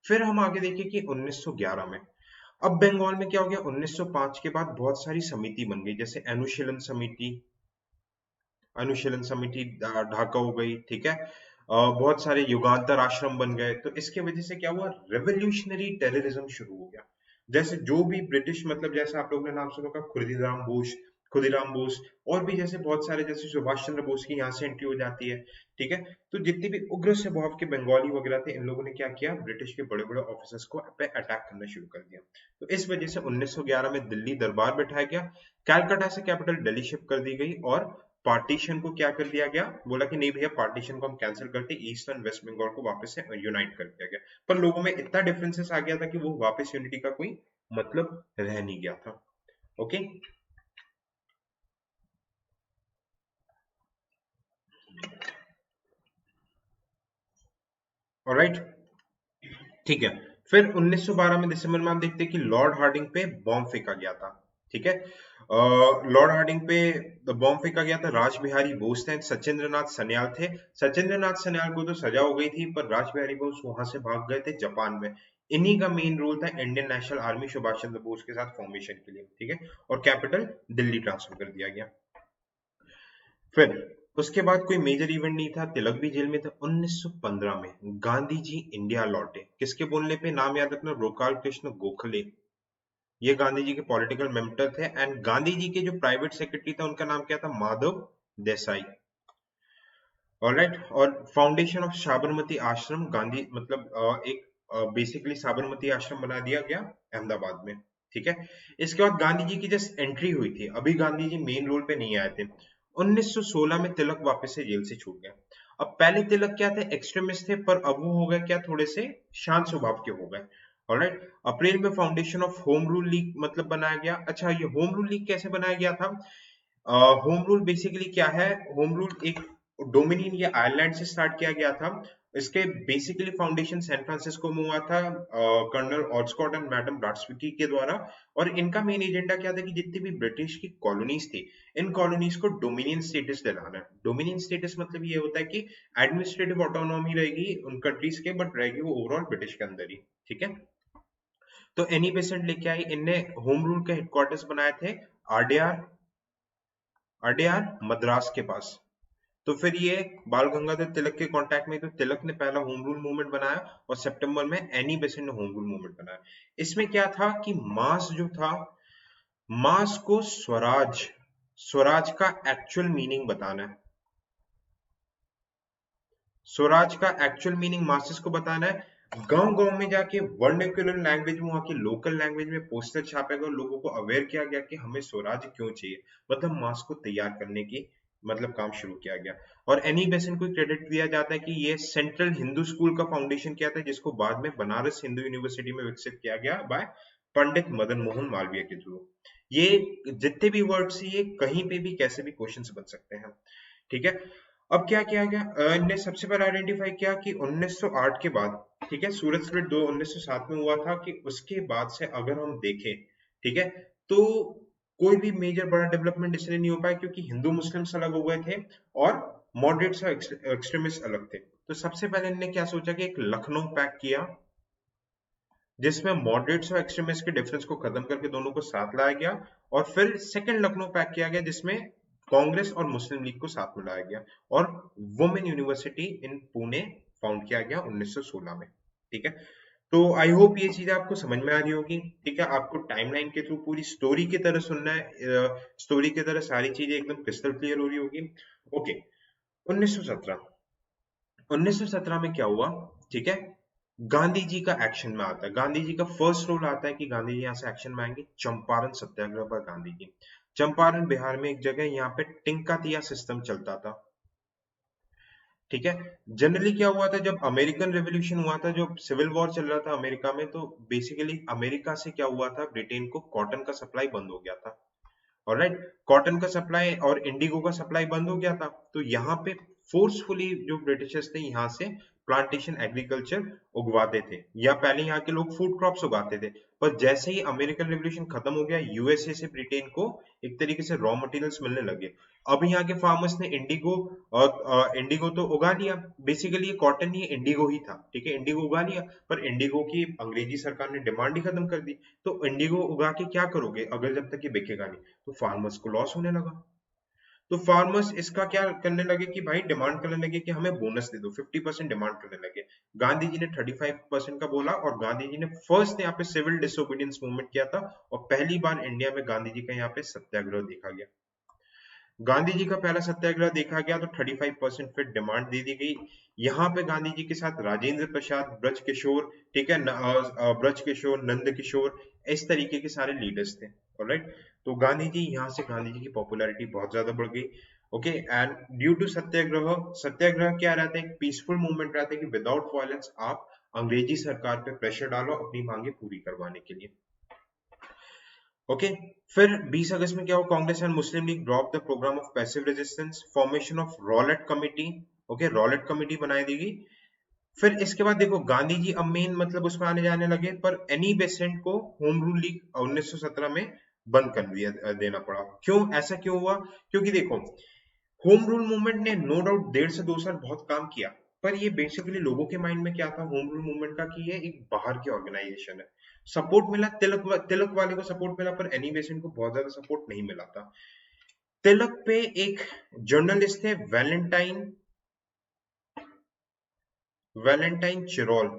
फिर हम आगे देखें कि 1911 में, अब बंगाल में क्या हो गया, 1905 के बाद बहुत सारी समिति बन गई, जैसे अनुशीलन समिति ढाका हो गई। ठीक है, बहुत सारे युगांतर आश्रम बन गए। तो इसके वजह से क्या हुआ, रेवोल्यूशनरी टेररिज्म शुरू हो गया। जैसे जो भी ब्रिटिश, मतलब जैसे आप लोगों ने नाम सुना होगा खुदीराम बोस, और भी जैसे बहुत सारे, जैसे सुभाष चंद्र बोस की यहाँ से एंट्री हो जाती है। ठीक है, तो जितने भी उग्र स्वभाव के बंगाली वगैरह थे, इन लोगों ने क्या किया, ब्रिटिश के बड़े बड़े ऑफिसर्स को पे अटैक करना शुरू कर दिया। तो इस वजह से 1911 में दिल्ली दरबार बैठाया गया, कलकत्ता से कैपिटल दिल्ली शिफ्ट कर दी गई, और पार्टीशन को क्या कर दिया गया, बोला कि नहीं भैया, पार्टीशन को हम कैंसिल करते, ईस्ट एंड वेस्ट बंगाल को वापस से यूनाइट कर दिया गया। पर लोगों में इतना डिफरेंसेस आ गया था कि वो वापस यूनिटी का कोई मतलब रह नहीं गया था। ओके, ऑलराइट, ठीक है। फिर 1912 में दिसंबर में हम देखते हैं कि लॉर्ड हार्डिंग पे बॉम्ब फेंका गया था। ठीक है, लॉर्ड हार्डिंग पे बॉम्ब फेंका गया था, राज बिहारी बोस थे, सचिंद्र नाथ सन्याल थे। सचिंद्र नाथ सन्याल को तो सजा हो गई थी, पर राज बिहारी बोस वहां से भाग गए थे जापान में। इन्हीं का मेन रोल था Indian national army Subhash Chandra Bose के साथ फॉर्मेशन के लिए। ठीक है, और कैपिटल दिल्ली ट्रांसफर कर दिया गया। फिर उसके बाद कोई मेजर इवेंट नहीं था, तिलक भी जेल में था। 1915 में गांधी जी इंडिया लौटे, किसके बोलने पे, नाम याद रखना, गोपाल कृष्ण गोखले। ये गांधी जी के पॉलिटिकल मेंटर थे, एंड गांधी जी के जो प्राइवेट सेक्रेटरी था उनका नाम क्या था, माधव देसाई। ऑलराइट, और फाउंडेशन ऑफ साबरमती आश्रम, गांधी मतलब एक बेसिकली साबरमती आश्रम बना दिया गया अहमदाबाद में। ठीक है, इसके बाद गांधी जी की जस्ट एंट्री हुई थी, अभी गांधी जी मेन रोल पे नहीं आए थे। 1916 में तिलक वापस से जेल से छूट गया। अब पहले तिलक क्या थे, एक्सट्रीमिस्ट थे, पर अब वो हो गए क्या, थोड़े से शांत स्वभाव के हो गए। ऑलराइट, अप्रैल में foundation of home rule league मतलब बनाया गया। अच्छा, ये होम रूल लीग कैसे बनाया गया था, होम रूल बेसिकली क्या है, होम रूल एक डोमिनियन या आयरलैंड से स्टार्ट किया गया था। इसके बेसिकली फाउंडेशन सैन फ्रांसिस्को में हुआ था, कर्नल ऑर्स्कॉट एंड मैडम ब्राट्सविकी के द्वारा। और इनका मेन एजेंडा क्या था कि जितनी भी ब्रिटिश की कॉलोनीज थी, इन कॉलोनीज को डोमिनियन स्टेटस दिलाना है। डोमिनियन स्टेटस मतलब ये होता है कि एडमिनिस्ट्रेटिव ऑटोनॉमी रहेगी उन कंट्रीज के, बट रहेगी वो ओवरऑल ब्रिटिश के अंदर ही। ठीक है, तो एनी बेसेंट लेके आई, इनने होम रूल के हेडक्वार्टर्स बनाए थे आरडीआर अडयार मद्रास के पास। तो फिर ये बाल गंगाधर तिलक के कांटेक्ट में, तो तिलक ने पहला होम रूल मूवमेंट बनाया, और सितंबर में एनी बेसेंट ने होम रूल मूवमेंट बनाया। इसमें क्या था कि मास जो था, मास को स्वराज, स्वराज का एक्चुअल मीनिंग बताना है। स्वराज का एक्चुअल मीनिंग मासेस को बताना है। गांव गांव में जाके वर्नाक्युलर लैंग्वेज में, वहां की लोकल लैंग्वेज में पोस्टर छापे गए और लोगों को अवेयर किया गया कि हमें स्वराज क्यों चाहिए, मतलब मास को तैयार करने की मतलब काम शुरू किया गया। और एनी बेसेंट को क्रेडिट दिया जाता है कि ये सेंट्रल हिंदू स्कूल का फाउंडेशन किया था, जिसको बाद में बनारस हिंदू यूनिवर्सिटी में विकसित किया गया बाय पंडित मदन मोहन मालवीय के थ्रू। ये जितने भी वर्ड्स ये कहीं पे भी कैसे भी क्वेश्चंस बन सकते हैं, ठीक है। अब क्या किया गया, इनने सबसे पहले आइडेंटिफाई किया कि 1908 के बाद, ठीक है, सूरत स्प्लिट 1907 में हुआ था, कि उसके बाद से अगर हम देखें, ठीक है, तो कोई भी मेजर बड़ा डेवलपमेंट इसलिए नहीं हो पाया क्योंकि हिंदू मुस्लिम्स अलग हो गए थे और मॉडरेट्स और एक्सट्रीमिस्ट अलग थे। तो सबसे पहले इन्होंने क्या सोचा कि एक लखनऊ पैक्ट किया, जिसमें मॉडरेट्स और एक्सट्रीमिस्ट के डिफरेंस को खत्म करके दोनों को साथ लाया गया। और फिर सेकंड लखनऊ पैक्ट किया गया, जिसमें कांग्रेस और मुस्लिम लीग को साथ में लाया गया, और वुमेन यूनिवर्सिटी इन पुणे फाउंड किया गया 1916 में, ठीक है। तो आई होप ये चीजें आपको समझ में आ रही होगी, ठीक है। आपको टाइमलाइन के थ्रू पूरी स्टोरी की तरह सुनना है, स्टोरी की तरह सारी चीजें एकदम क्रिस्टल क्लियर हो रही होगी। ओके, 1917, 1917 में क्या हुआ, ठीक है, गांधी जी का एक्शन में आता है। गांधी जी का फर्स्ट रोल आता है कि गांधी जी यहाँ से एक्शन में आएंगे चंपारण सत्याग्रह पर। गांधी जी चंपारण बिहार में एक जगह, यहाँ पे टिंकातिया सिस्टम चलता था, ठीक है। जनरली क्या हुआ था, जब अमेरिकन रेवोल्यूशन हुआ था, जो सिविल वॉर चल रहा था अमेरिका में, तो बेसिकली अमेरिका से क्या हुआ था, ब्रिटेन को कॉटन का सप्लाई बंद हो गया था। ऑलराइट, कॉटन का सप्लाई और इंडिगो का सप्लाई बंद हो गया था। तो यहाँ पे फोर्सफुली जो ब्रिटिशर्स थे यहाँ से प्लांटेशन एग्रीकल्चर उगवाते थे, या पहले यहाँ के लोग फूड क्रॉप्स उगाते थे। पर जैसे ही अमेरिकन रेवोल्यूशन खत्म हो गया, यूएसए से ब्रिटेन को एक तरीके से रॉ मटेरियल्स मिलने लगे। अब यहाँ के फार्मर्स ने इंडिगो, और इंडिगो तो उगा लिया, बेसिकली ये कॉटन ही इंडिगो ही था, ठीक है, इंडिगो उगा लिया। पर इंडिगो की अंग्रेजी सरकार ने डिमांड ही खत्म कर दी। तो इंडिगो उगा के क्या करोगे अगर जब तक ये बिकेगा नहीं, तो फार्मर्स को लॉस होने लगा। तो फार्मर्स इसका क्या करने लगे कि भाई डिमांड करने लगे कि हमें बोनस दे दो, 50% डिमांड करने लगे। गांधी जी ने 35% का बोला, और गांधी जी ने फर्स्ट यहाँ पे सिविल डिसोबीडियंस मूवमेंट किया था, और पहली बार इंडिया में गांधी जी का यहाँ पे सत्याग्रह देखा गया। गांधी जी का पहला सत्याग्रह देखा गया, तो 35% फिर डिमांड दे दी गई। यहाँ पे गांधी जी के साथ राजेंद्र प्रसाद, ब्रज किशोर, ठीक है, ब्रज किशोर, नंद किशोर, इस तरीके के सारे लीडर्स थे। ऑलराइट, तो गांधी जी, यहाँ से गांधी जी की पॉपुलैरिटी बहुत ज्यादा बढ़ गई। ओके, एंड ड्यू टू सत्याग्रह, सत्याग्रह क्या रहता है, एक पीसफुल मूवमेंट रहता है कि विदाउट वायलेंस आप अंग्रेजी सरकार पे प्रेशर डालो अपनी मांगे पूरी करवाने के लिए। ओके, फिर 20 अगस्त में क्या हुआ, Congress and Muslim League drop the programme of passive resistance, formation of Rowlatt committee. Okay, Rowlatt committee बनाई दी गई। फिर इसके बाद देखो गांधी जी अब मेन मतलब उसमें आने जाने लगे, पर एनी बेसेंट को होम रूल लीग 1917 में बंद कर दिया देना पड़ा। क्यों, ऐसा क्यों हुआ, क्योंकि देखो होम रूल मूवमेंट ने नो डाउट 1.5 से 2 साल बहुत काम किया, पर ये बेसिकली लोगों के माइंड में क्या था होम रूल मूवमेंट का, कि ये एक बाहर की ऑर्गेनाइजेशन है। सपोर्ट मिला, तिलक वाले को सपोर्ट मिला, पर एनी बेसेंट को बहुत ज्यादा सपोर्ट नहीं मिला था। तिलक पे एक जर्नलिस्ट थे, Valentine, Valentine Chirol.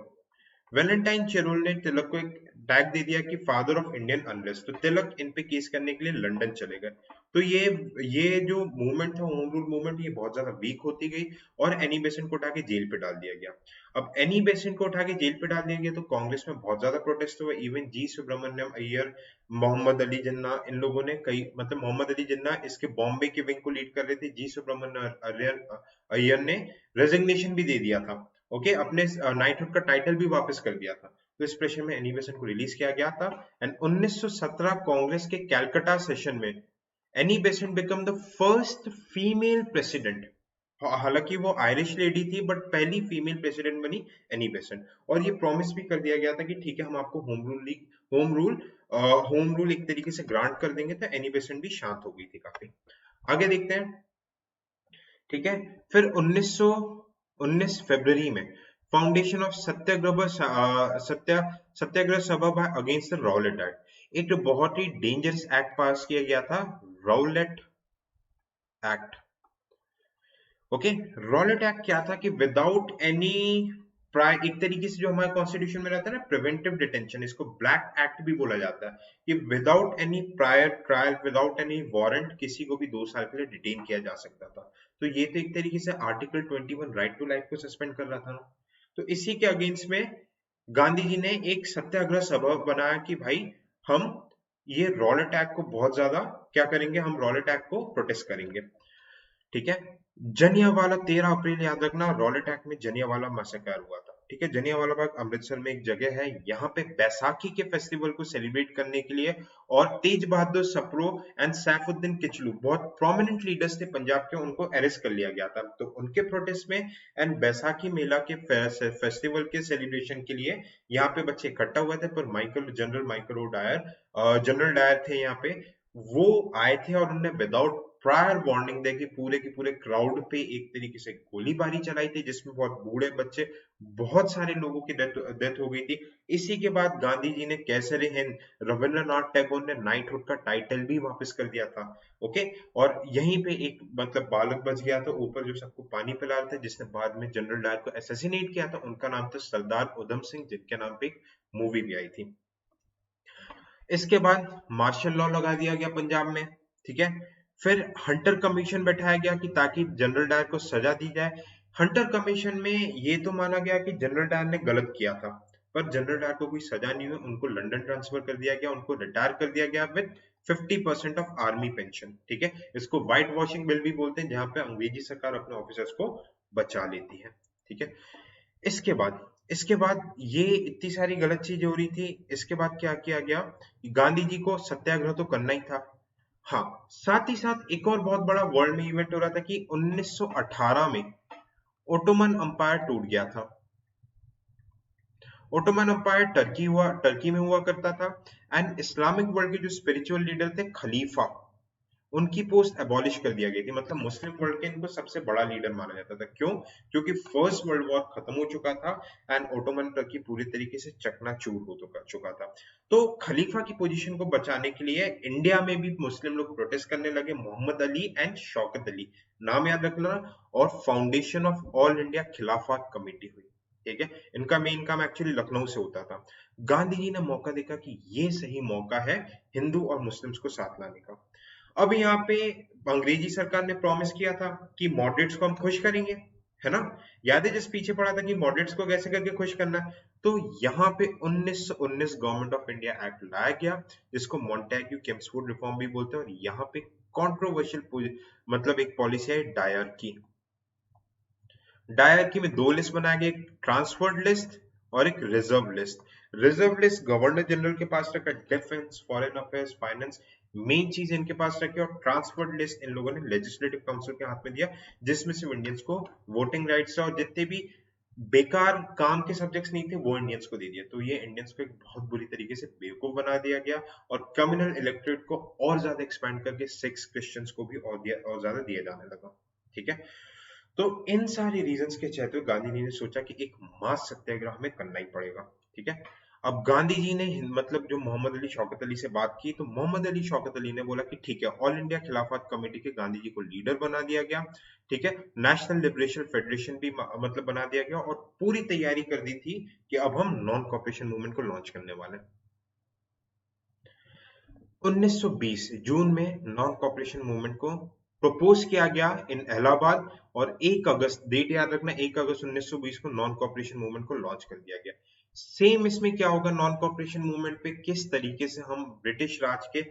Valentine Chirol ने तिलक को एक टैग दे दिया कि फादर ऑफ इंडियन अनरेस्ट। तो तिलक इन पे केस करने के लिए लंदन चले गए। तो ये जो मूवमेंट था, होम रूल मूवमेंट, ये बहुत ज्यादा वीक होती गई, और एनी बेसेंट को उठा के जेल पे डाल दिया गया। अब एनी बेसेंट को उठा के जेल पे डाल दिया गया, तो कांग्रेस में बहुत ज्यादा प्रोटेस्ट हुआ। इवन जी सुब्रमण्यम अय्यर, मोहम्मद अली जिन्ना, इन लोगों ने कई मतलब मोहम्मद अली जिन्ना इसके बॉम्बे के विंग को लीड कर रहे थे, जी सुब्रमण्यम अय्यर ने रेजिग्नेशन भी दे दिया था। ओके, अपने नाइटहुड का टाइटल भी वापस कर दिया था। तो इस प्रेशर में एनी बेसेंट को रिलीज किया गया था। एंड 1917 कांग्रेस के कैलकाटा सेशन में Annie Besant become the first female president. हालांकि वो आयरिश लेडी थी, बट पहली फीमेल प्रेसिडेंट बनी एनी बेसेंट। और ये प्रॉमिस भी कर दिया गया था कि ठीक है, हम आपको होम रूल एक तरीके से ग्रांट कर देंगे। तो एनी बेसेंट भी शांत हो गई थी काफी। आगे देखते हैं, ठीक है। फिर 1919 फरवरी में फाउंडेशन ऑफ सत्याग्रह सभा अगेंस्ट द राउलेट एक्ट। एक बहुत ही डेंजरस एक्ट पास किया गया था, Rowlatt act. Okay, Rowlatt act क्या था कि विदाउट एनी एक तरीके से जो हमारे कॉन्स्टिट्यूशन में रहता है ना प्रिवेंटिव डिटेंशन, इसको ब्लैक एक्ट भी बोला जाता है, कि without any prior trial, without any warrant किसी को भी 2 साल के लिए डिटेन किया जा सकता था। तो ये तो एक तरीके से आर्टिकल 21 राइट टू लाइफ को सस्पेंड कर रहा था ना। तो इसी के अगेंस्ट में गांधी जी ने एक सत्याग्रह सभा बनाया कि भाई हम ये रॉल अटैक को बहुत ज्यादा क्या करेंगे, हम रॉल अटैक को प्रोटेस्ट करेंगे। ठीक है, जलियांवाला 13 अप्रैल याद रखना, रॉल अटैक में जलियांवाला मैसेकर हुआ था। ठीक है, जलियांवाला बाग अमृतसर में एक जगह है, यहाँ पे बैसाखी के फेस्टिवल को सेलिब्रेट करने के लिए, और तेज बहादुर सप्रो एंड सैफुद्दीन किचलू बहुत प्रोमिनेंट लीडर्स थे पंजाब के, उनको अरेस्ट कर लिया गया था। तो उनके प्रोटेस्ट में एंड बैसाखी मेला के फेस्टिवल के सेलिब्रेशन के लिए यहाँ पे बच्चे इकट्ठा हुए थे, पर general Michael O'Dwyer, general Dyer थे यहाँ पे, वो आए थे और उन्होंने विदाउट प्रायर वार्निंग दे के पूरे के पूरे क्राउड पे एक तरीके से गोलीबारी चलाई थी, जिसमें बहुत बूढ़े बच्चे, बहुत सारे लोगों की डेथ हो गई थी। इसी के बाद गांधी जी ने केसरी हिंद, रविंद्रनाथ टैगोर ने नाइटहुड का टाइटल भी वापस कर दिया था। ओके, और यहीं पे एक मतलब बालक बच गया था ऊपर जो सबको पानी पिला रहा था, जिसने बाद में जनरल डायर को असैसिनेट किया था, उनका नाम था सरदार उधम सिंह, जिनके नाम पे एक मूवी भी आई थी। इसके बाद मार्शल लॉ लगा दिया गया पंजाब में। ठीक है, फिर हंटर कमीशन बैठाया गया कि ताकि जनरल डायर को सजा दी जाए। हंटर कमीशन में ये तो माना गया कि जनरल डायर ने गलत किया था, पर जनरल डायर को कोई सजा नहीं हुई, उनको लंदन ट्रांसफर कर दिया गया, उनको रिटायर कर दिया गया विद 50% ऑफ आर्मी पेंशन। ठीक है, इसको व्हाइट वॉशिंग बिल भी बोलते हैं, जहां पे अंग्रेजी सरकार अपने ऑफिसर्स को बचा लेती है। ठीक है, इसके बाद इसके बाद ये इतनी सारी गलत चीजें हो रही थी, इसके बाद क्या किया गया, गांधी जी को सत्याग्रह तो करना ही था। हाँ, साथ ही साथ एक और बहुत बड़ा वर्ल्ड में इवेंट हो रहा था कि 1918 में ओटोमन अंपायर टूट गया था। ओटोमन अंपायर टर्की में हुआ करता था, एंड इस्लामिक वर्ल्ड के जो स्पिरिचुअल लीडर थे खलीफा, उनकी पोस्ट एबॉलिश कर दिया गई थी। मतलब मुस्लिम वर्ल्ड के इनको सबसे बड़ा लीडर माना जाता था। क्यों? क्योंकि फर्स्ट वर्ल्ड वॉर खत्म हो चुका था एंड ओटोमन टर्की पूरी तरीके से चकनाचूर हो चुका था। तो खलीफा की पोजीशन को बचाने के लिए इंडिया में भी मुस्लिम लोग प्रोटेस्ट करने लगे। मोहम्मद अली एंड शौकत अली, नाम याद रखना, और foundation of all India Khilafat committee हुई। ठीक है, इनका मेन काम एक्चुअली लखनऊ से होता था। गांधी जी ने मौका देखा कि ये सही मौका है हिंदू और मुस्लिम्स को साथ लाने का। अब यहाँ पे अंग्रेजी सरकार ने प्रॉमिस किया था कि मॉडरेट्स को हम खुश करेंगे, है ना? याद है जिस पीछे पड़ा था कि मॉडरेट्स को कैसे करके खुश करना है। तो यहाँ पे 1919 गवर्नमेंट ऑफ इंडिया एक्ट लाया गया, जिसको मॉन्टेग्यू किम्सफोर्ड रिफॉर्म भी बोलते हैं, और यहाँ पे कंट्रोवर्शियल मतलब एक पॉलिसी है डायरकी में 2 लिस्ट बनाया गया, एक ट्रांसफर्ड लिस्ट और एक reserve list. Reserve list governor general के पास रखा, defence, foreign affairs, finance, main चीज इनके पास रखी, और ट्रांसफर्ड लिस्ट इन लोगों ने लेजिस्लेटिव काउंसिल के हाथ में दिया, जिसमें से इंडियंस को वोटिंग राइट्स और जितने भी बेकार काम के सब्जेक्ट्स नहीं थे वो इंडियंस को दे दिया। तो ये इंडियंस को एक बहुत बुरी तरीके से बेवकूफ बना दिया गया, और कम्युनल इलेक्टोरेट को और ज्यादा एक्सपैंड करके सिक्स क्रिश्चियंस को भी और ज्यादा दिया जाने लगा। ठीक है, तो इन सारे रीजंस के चलते गांधी जी ने सोचा कि एक मास सत्याग्रह हमें करना ही पड़ेगा। ठीक है, अब गांधी जी ने मतलब जो मोहम्मद अली शौकत अली से बात की, तो मोहम्मद अली शौकत अली ने बोला कि ठीक है, ऑल इंडिया खिलाफत कमेटी के गांधी जी को लीडर बना दिया गया। ठीक है, नेशनल लिबरेशन फेडरेशन भी मतलब बना दिया गया, और पूरी तैयारी कर दी थी कि अब हम नॉन कॉपरेशन मूवमेंट को लॉन्च करने वाले हैं। 1920 जून में नॉन कॉपरेशन मूवमेंट को प्रपोज किया गया इन इलाहाबाद, और 1 अगस्त, डेट याद रखना, 1 अगस्त 1920 को नॉन कॉपरेशन मूवमेंट को लॉन्च कर दिया गया। सेम इसमें क्या होगा, नॉन कॉपरेशन मूवमेंट पे किस तरीके से हम ब्रिटिश राज के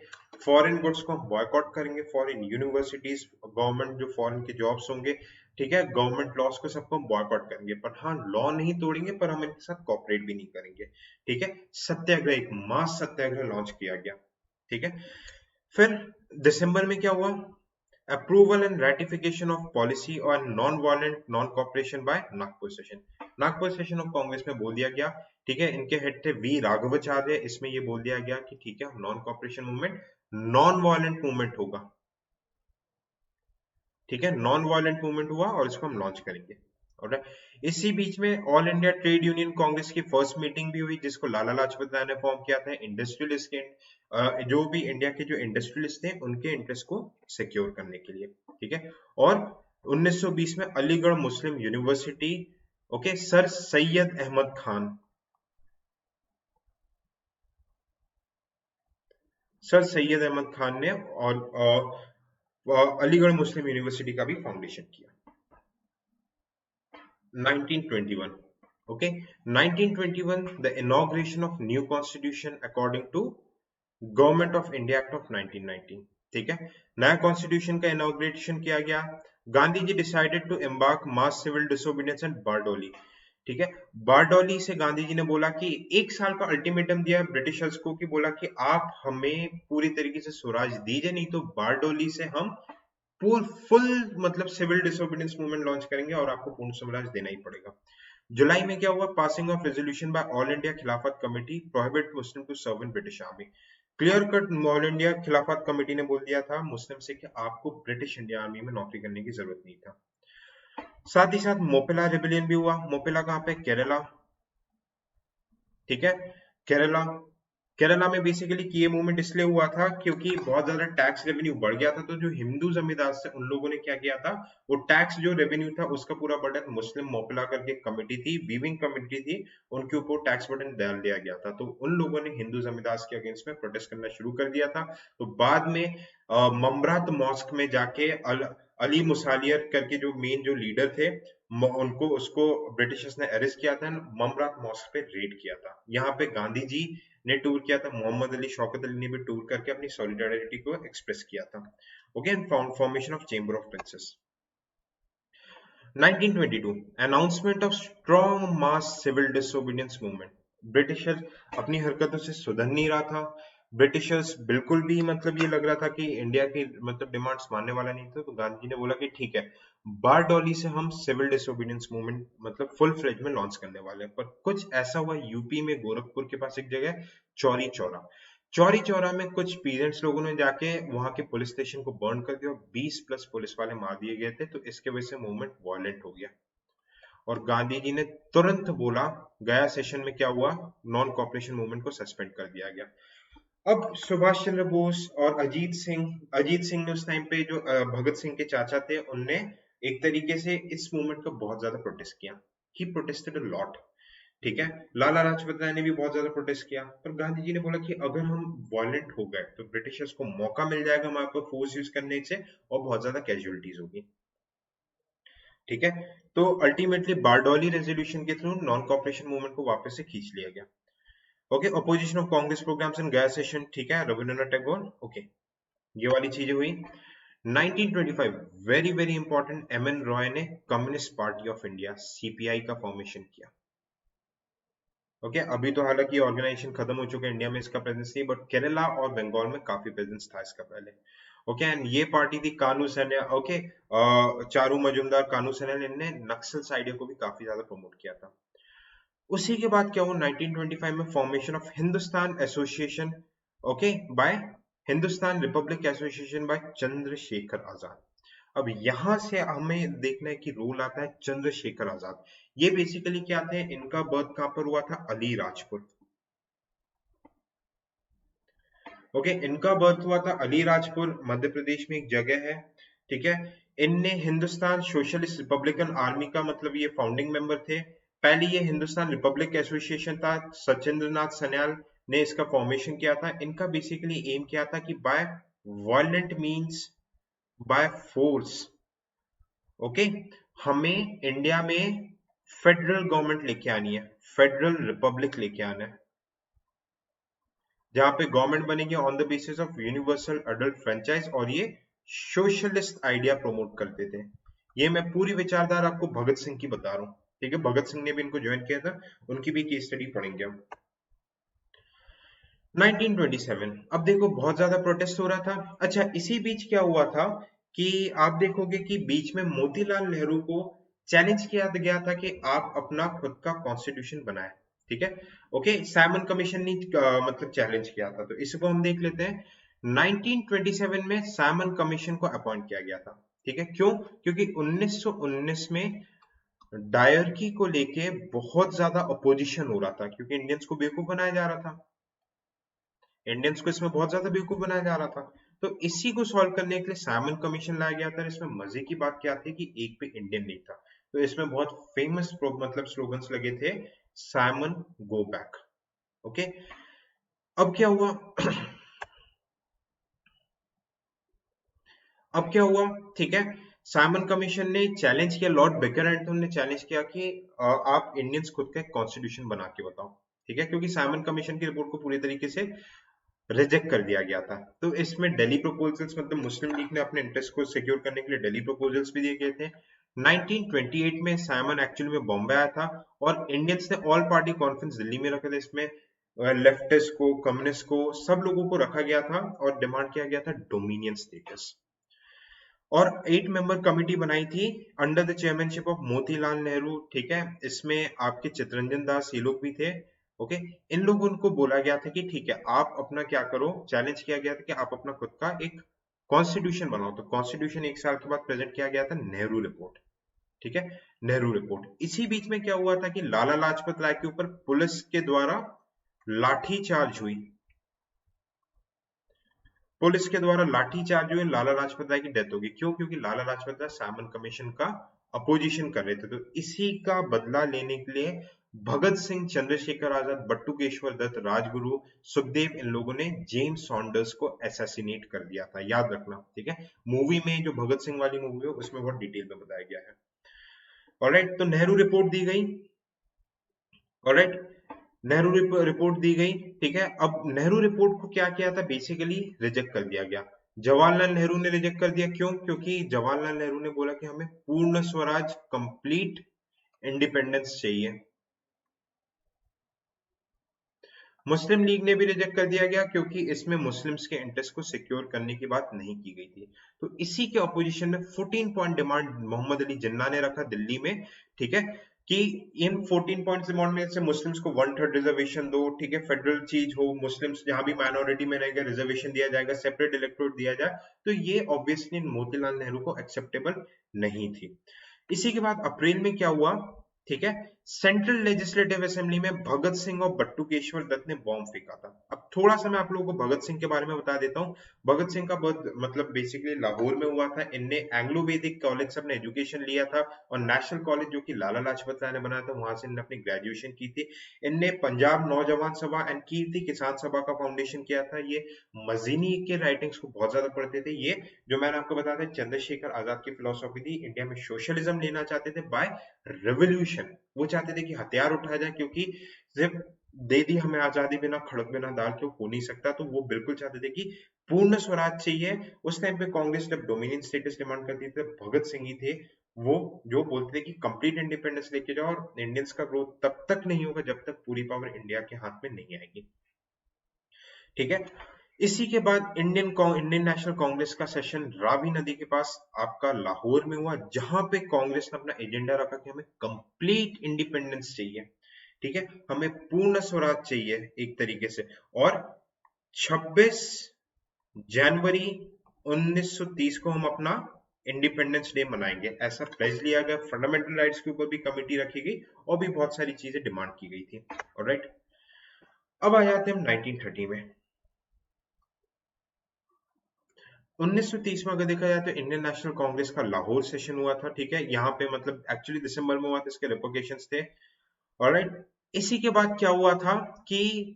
फॉरेन गुड्स को हम बॉयकॉट करेंगे, फॉरेन यूनिवर्सिटीज, गवर्नमेंट जो फॉरेन के जॉब्स होंगे, ठीक है, गवर्नमेंट लॉस को सबको हम बॉयकॉट करेंगे, पर हाँ लॉ नहीं तोड़ेंगे, पर हम इनके साथ कॉपरेट भी नहीं करेंगे। ठीक है, सत्याग्रह, एक मास सत्याग्रह लॉन्च किया गया। ठीक है, फिर दिसंबर में क्या हुआ, approval and ratification of policy और non violent non cooperation by Nagpur session. Nagpur session of Congress में बोल दिया गया। ठीक है, इनके हेड थे वी राघवाचार्य। इसमें ये बोल दिया गया कि ठीक है, non cooperation movement non violent movement होगा। ठीक है, नॉन वायलेंट मूवमेंट हुआ और इसको हम लॉन्च करेंगे। और इसी बीच में all India trade union Congress की फर्स्ट मीटिंग भी हुई, जिसको लाला लाजपत राय ने फॉर्म किया था इंडस्ट्रियलिस्ट के जो भी इंडिया के जो इंडस्ट्रियलिस्ट थे उनके इंटरेस्ट को सिक्योर करने के लिए। ठीक है, और 1920 में Aligarh Muslim University okay, sir Syed Ahmed Khan, sir Syed Ahmed Khan ने और अलीगढ़ मुस्लिम यूनिवर्सिटी का भी फाउंडेशन किया 1921. Okay, 1921, the inauguration of new constitution according to government of India act of 1919. ठीक है, नया कॉन्स्टिट्यूशन का इनॉग्रेशन किया गया. Gandhi ji decided to embark mass civil disobedience and Bardoli. ठीक है, बारडोली से गांधी जी ने बोला कि 1 साल का अल्टीमेटम दिया ब्रिटिशर्स को, कि बोला कि आप हमें पूरी तरीके से स्वराज दीजिए, नहीं तो बारडोली से हम फुल मतलब सिविल डिसोबीडियंस मूवमेंट लॉन्च करेंगे और आपको पूर्ण स्वराज देना ही पड़ेगा. जुलाई में क्या हुआ, passing of resolution by All India Khilafat committee prohibit Muslim to serve in British army. Clear cut All India Khilafat committee ने बोल दिया था मुस्लिम से कि आपको ब्रिटिश इंडिया आर्मी में नौकरी करने की जरूरत नहीं था. साथ ही साथ मोपेला रेबिलियन भी हुआ. मोपेला कहाँ पे, केरला. ठीक है, केरला. केरला में बेसिकली ये मूवमेंट इसलिए हुआ था क्योंकि बहुत ज्यादा टैक्स रेवेन्यू बढ़ गया था, तो जो हिंदू जमींदार थे उन लोगों ने क्या किया था, वो टैक्स जो रेवेन्यू था उसका पूरा बर्डन मुस्लिम मोपला करके कमेटी थी, वीविंग कमेटी थी, उनके ऊपर टैक्स बर्डन डाल दिया गया था. तो उन लोगों ने हिंदू जमींदार के अगेंस्ट में प्रोटेस्ट करना शुरू कर दिया था. तो बाद में ममरात मॉस्क में जाके अली मुसालियर करके जो मेन जो लीडर थे, उनको उसको ब्रिटिशर्स ने अरेस्ट किया था, ममरात मॉस्क पे रेड किया था. यहाँ पे गांधी जी ने टूर किया था, मोहम्मद अली, शौकत अली ने भी टूर करके अपनी सॉलिडारिटी को एक्सप्रेस किया था. Okay, formation of chamber of princes. 1922, announcement of strong mass civil disobedience movement. Britishers अपनी हरकतों से सुधर नहीं रहा था. ब्रिटिशर्स बिल्कुल भी मतलब ये लग रहा था कि इंडिया की मतलब डिमांड्स मानने वाला नहीं था. तो गांधी जी ने बोला कि ठीक है, बारडोली से हम सिविल डिसोबीडियंस मूवमेंट मतलब फुल फ्लेज में लॉन्च करने वाले हैं. पर कुछ ऐसा हुआ यूपी में, गोरखपुर के पास एक जगह चौरी चौरा. चौरी चौरा में कुछ पीजेंट्स लोगों ने जाके वहां के पुलिस स्टेशन को बर्न कर दिया और 20 प्लस पुलिस वाले मार दिए गए थे. तो इसके वजह से मूवमेंट वायलेंट हो गया और गांधी जी ने तुरंत बोला, गया सेशन में क्या हुआ, नॉन कॉपरेशन मूवमेंट को सस्पेंड कर दिया गया. अब सुभाष चंद्र बोस और अजीत सिंह ने उस टाइम पे जो भगत सिंह के चाचा थे, उनने एक तरीके से इस मूवमेंट का बहुत ज्यादा प्रोटेस्ट किया. ही प्रोटेस्टेड अ लॉट. ठीक है, लाला लाजपत राय ने भी बहुत ज्यादा प्रोटेस्ट किया. पर गांधी जी ने बोला कि अगर हम वायलेंट हो गए तो ब्रिटिशर्स को मौका मिल जाएगा हमारे पर फोर्स यूज करने से और बहुत ज्यादा कैजुअलिटीज होगी. ठीक है, तो अल्टीमेटली बारडोली रेजोल्यूशन के थ्रू नॉन कॉपरेशन मूवमेंट को वापस से खींच लिया गया. Okay, opposition of Congress programmes in Gaya session. ठीक है, रविंद्रनाथ टैगोर. ओके, ये वाली चीजें हुई. 1925, very very important, M N Roy ने communist party of India CPI का फॉर्मेशन किया. ओके, अभी तो हालांकि ऑर्गेनाइजेशन खत्म हो चुका है, इंडिया में इसका प्रेजेंस नहीं, बट केरला और बंगाल में काफी प्रेजेंस था इसका पहले. ओके, एंड ये पार्टी थी कानू सैन्य. ओके, चारू मजुमदार, कानू सैन्य, इनने नक्सल आइडिया को भी काफी ज्यादा प्रमोट किया था. उसी के बाद क्या हुआ, 1925 में formation of Hindustan association. Okay, by Hindustan republic association by Chandrashekhar Azad. अब यहां से हमें देखना है कि रोल आता है चंद्रशेखर आजाद. ये बेसिकली क्या थे, इनका बर्थ कहां पर हुआ था, अलीराजपुर. ओके, इनका बर्थ हुआ था अलीराजपुर, मध्य प्रदेश में एक जगह है. ठीक है, इनने हिंदुस्तान सोशलिस्ट रिपब्लिकन आर्मी का मतलब ये फाउंडिंग मेंबर थे. पहले ये हिंदुस्तान रिपब्लिक एसोसिएशन था, सचिंद्र नाथ सन्याल ने इसका फॉर्मेशन किया था. इनका बेसिकली एम क्या था कि by violent means, by force, okay, हमें इंडिया में फेडरल गवर्नमेंट लेके आनी है, फेडरल रिपब्लिक लेके आना है, जहां पे गवर्नमेंट बनेगी on the basis of universal adult franchise. और ये सोशलिस्ट आइडिया प्रमोट करते थे. ये मैं पूरी विचारधारा आपको भगत सिंह की बता रहा हूँ. ठीक है, भगत सिंह ने भी इनको ज्वाइन किया था, उनकी भी केस स्टडी पढ़ेंगे हम. 1927, अब देखो बहुत ज्यादा प्रोटेस्ट हो रहा था. अच्छा, इसी बीच क्या हुआ था कि आप देखोगे कि बीच में मोतीलाल नेहरू को चैलेंज किया गया था कि आप अपना खुद का कॉन्स्टिट्यूशन बनाएं. ठीक है, ओके, साइमन कमीशन ने मतलब चैलेंज किया था, तो इसको हम देख लेते हैं. 1927 में साइमन कमीशन को अपॉइंट किया गया था. ठीक है, क्यों, क्योंकि 1919 में डायरकी को लेके बहुत ज्यादा अपोजिशन हो रहा था, क्योंकि इंडियंस को बेवकूफ बनाया जा रहा था, इंडियंस को इसमें बहुत ज्यादा बेवकूफ बनाया जा रहा था. तो इसी को सॉल्व करने के लिए साइमन कमीशन लाया गया था. इसमें मजे की बात क्या थी कि एक भी इंडियन नहीं था. तो इसमें बहुत फेमस मतलब स्लोगन्स लगे थे, साइमन गो बैक। ओके, अब क्या हुआ अब क्या हुआ, ठीक है, साइमन कमीशन ने चैलेंज किया, लॉर्ड बेकरएंटन ने चैलेंज किया कि आप इंडियंस खुद का एक कॉन्स्टिट्यूशन बना के बताओ, ठीक है, क्योंकि साइमन कमीशन की रिपोर्ट को पूरी तरीके से रिजेक्ट कर दिया गया था। तो इसमें दिल्ली प्रपोजल्स, मतलब मुस्लिम लीग ने अपने इंटरेस्ट को सिक्योर करने के लिए दिल्ली प्रपोजल्स भी दिए गए थे। 1928 में साइमन एक्चुअली में बॉम्बे आया था और इंडियंस ने ऑल पार्टी कॉन्फ्रेंस दिल्ली में रखे थे। इसमें लेफ्टिस्ट को, कम्युनिस्ट को, सब लोगों को रखा गया था और डिमांड किया गया था डोमिनियन स्टेटस। और 8 मेंबर कमिटी बनाई थी under the chairmanship of Motilal Nehru, ठीक है, इसमें आपके चित्तरंजन दास ये लोग भी थे। ओके, इन लोगों को बोला गया था कि ठीक है, आप अपना क्या करो, चैलेंज किया गया था कि आप अपना खुद का एक कॉन्स्टिट्यूशन बनाओ। तो कॉन्स्टिट्यूशन 1 साल के बाद प्रेजेंट किया गया था, नेहरू रिपोर्ट, ठीक है, नेहरू रिपोर्ट। इसी बीच में क्या हुआ था कि लाला लाजपत राय के ऊपर पुलिस के द्वारा लाठीचार्ज हुई, पुलिस के द्वारा लाठीचार्ज हुए, लाला लाजपत राय की डेथ होगी। क्यों? क्योंकि लाला लाजपत राय साइमन कमीशन का अपोजिशन कर रहे थे। तो इसी का बदला लेने के लिए भगत सिंह, चंद्रशेखर आजाद, बट्टुकेश्वर दत्त, राजगुरु, सुखदेव, इन लोगों ने जेम्स सॉन्डर्स को असैसिनेट कर दिया था, याद रखना, ठीक है। मूवी में जो भगत सिंह वाली मूवी है उसमें बहुत डिटेल में बताया गया है। ऑलराइट, तो नेहरू रिपोर्ट दी गई। ऑलराइट, नेहरू रिपोर्ट दी गई, ठीक है। अब नेहरू रिपोर्ट को क्या किया था, बेसिकली रिजेक्ट कर दिया गया। जवाहरलाल नेहरू ने रिजेक्ट कर दिया, क्यों? क्योंकि जवाहरलाल नेहरू ने बोला कि हमें पूर्ण स्वराज, कंप्लीट इंडिपेंडेंस चाहिए। मुस्लिम लीग ने भी रिजेक्ट कर दिया गया क्योंकि इसमें मुस्लिम्स के इंटरेस्ट को सिक्योर करने की बात नहीं की गई थी। तो इसी के ऑपोजिशन में 14 पॉइंट डिमांड मोहम्मद अली जिन्ना ने रखा दिल्ली में, ठीक है, कि इन 14 पॉइंट डिमांड में से मुस्लिम्स को 1/3 रिजर्वेशन दो, ठीक है, फेडरल चीज हो, मुस्लिम्स जहां भी माइनॉरिटी में रहेंगे रिजर्वेशन दिया जाएगा, सेपरेट इलेक्टोरेट दिया जाए। तो ये ऑब्वियसली मोतीलाल नेहरू को एक्सेप्टेबल नहीं थी। इसी के बाद अप्रैल में क्या हुआ, ठीक है, सेंट्रल लेजिस्लेटिव असेंबली में भगत सिंह और बट्टुकेश्वर दत्त ने बॉम्ब फेंका था। अब थोड़ा सा मैं आप लोगों को भगत सिंह के बारे में बता देता हूँ। भगत सिंह का बर्थ मतलब बेसिकली लाहौर में हुआ था। इनने एंग्लो वैदिक कॉलेज से अपने एजुकेशन लिया था और नेशनल कॉलेज जो कि लाला लाजपत राय ने बनाया था वहां से इन्होंने अपनी ग्रेजुएशन की थी। इनने पंजाब नौजवान सभा एंड कीर्ति किसान सभा का फाउंडेशन किया था। ये मजीनी के राइटिंग्स को बहुत ज्यादा पढ़ते थे। ये जो मैंने आपको बताया था चंद्रशेखर आजाद की फिलोसॉफी थी, इंडिया में सोशलिज्म लेना चाहते थे बाय रेवोल्यूशन। वो चाहते थे कि हथियार उठाया जाए, क्योंकि सिर्फ दे दी हमें आजादी बिना खड़क बिना दाल के हो नहीं सकता। तो वो बिल्कुल चाहते थे कि पूर्ण स्वराज चाहिए। उस टाइम पे कांग्रेस जब डोमिनियन स्टेटस डिमांड करती थी, भगत सिंह ही थे वो जो बोलते थे कि कंप्लीट इंडिपेंडेंस लेके जाओ और इंडियंस का ग्रोथ तब तक नहीं होगा जब तक पूरी पावर इंडिया के हाथ में नहीं आएगी, ठीक है। इसी के बाद इंडियन नेशनल कांग्रेस का सेशन रावी नदी के पास आपका लाहौर में हुआ, जहां पे कांग्रेस ने अपना एजेंडा रखा कि हमें कंप्लीट इंडिपेंडेंस चाहिए, ठीक है, हमें पूर्ण स्वराज चाहिए एक तरीके से। और 26 जनवरी 1930 को हम अपना इंडिपेंडेंस डे मनाएंगे, ऐसा प्लेज लिया गया। फंडामेंटल राइट्स के ऊपर भी कमेटी रखी गई और भी बहुत सारी चीजें डिमांड की गई थी। ऑलराइट, अब आ जाते हैं हम 1930 में। 1930 में अगर देखा जाए तो इंडियन नेशनल कांग्रेस का लाहौर सेशन हुआ था, ठीक है, यहाँ पे मतलब एक्चुअली दिसंबर में हुआ था, इसके रिपोर्टेशंस थे। ऑलराइट, इसी के बाद क्या हुआ था कि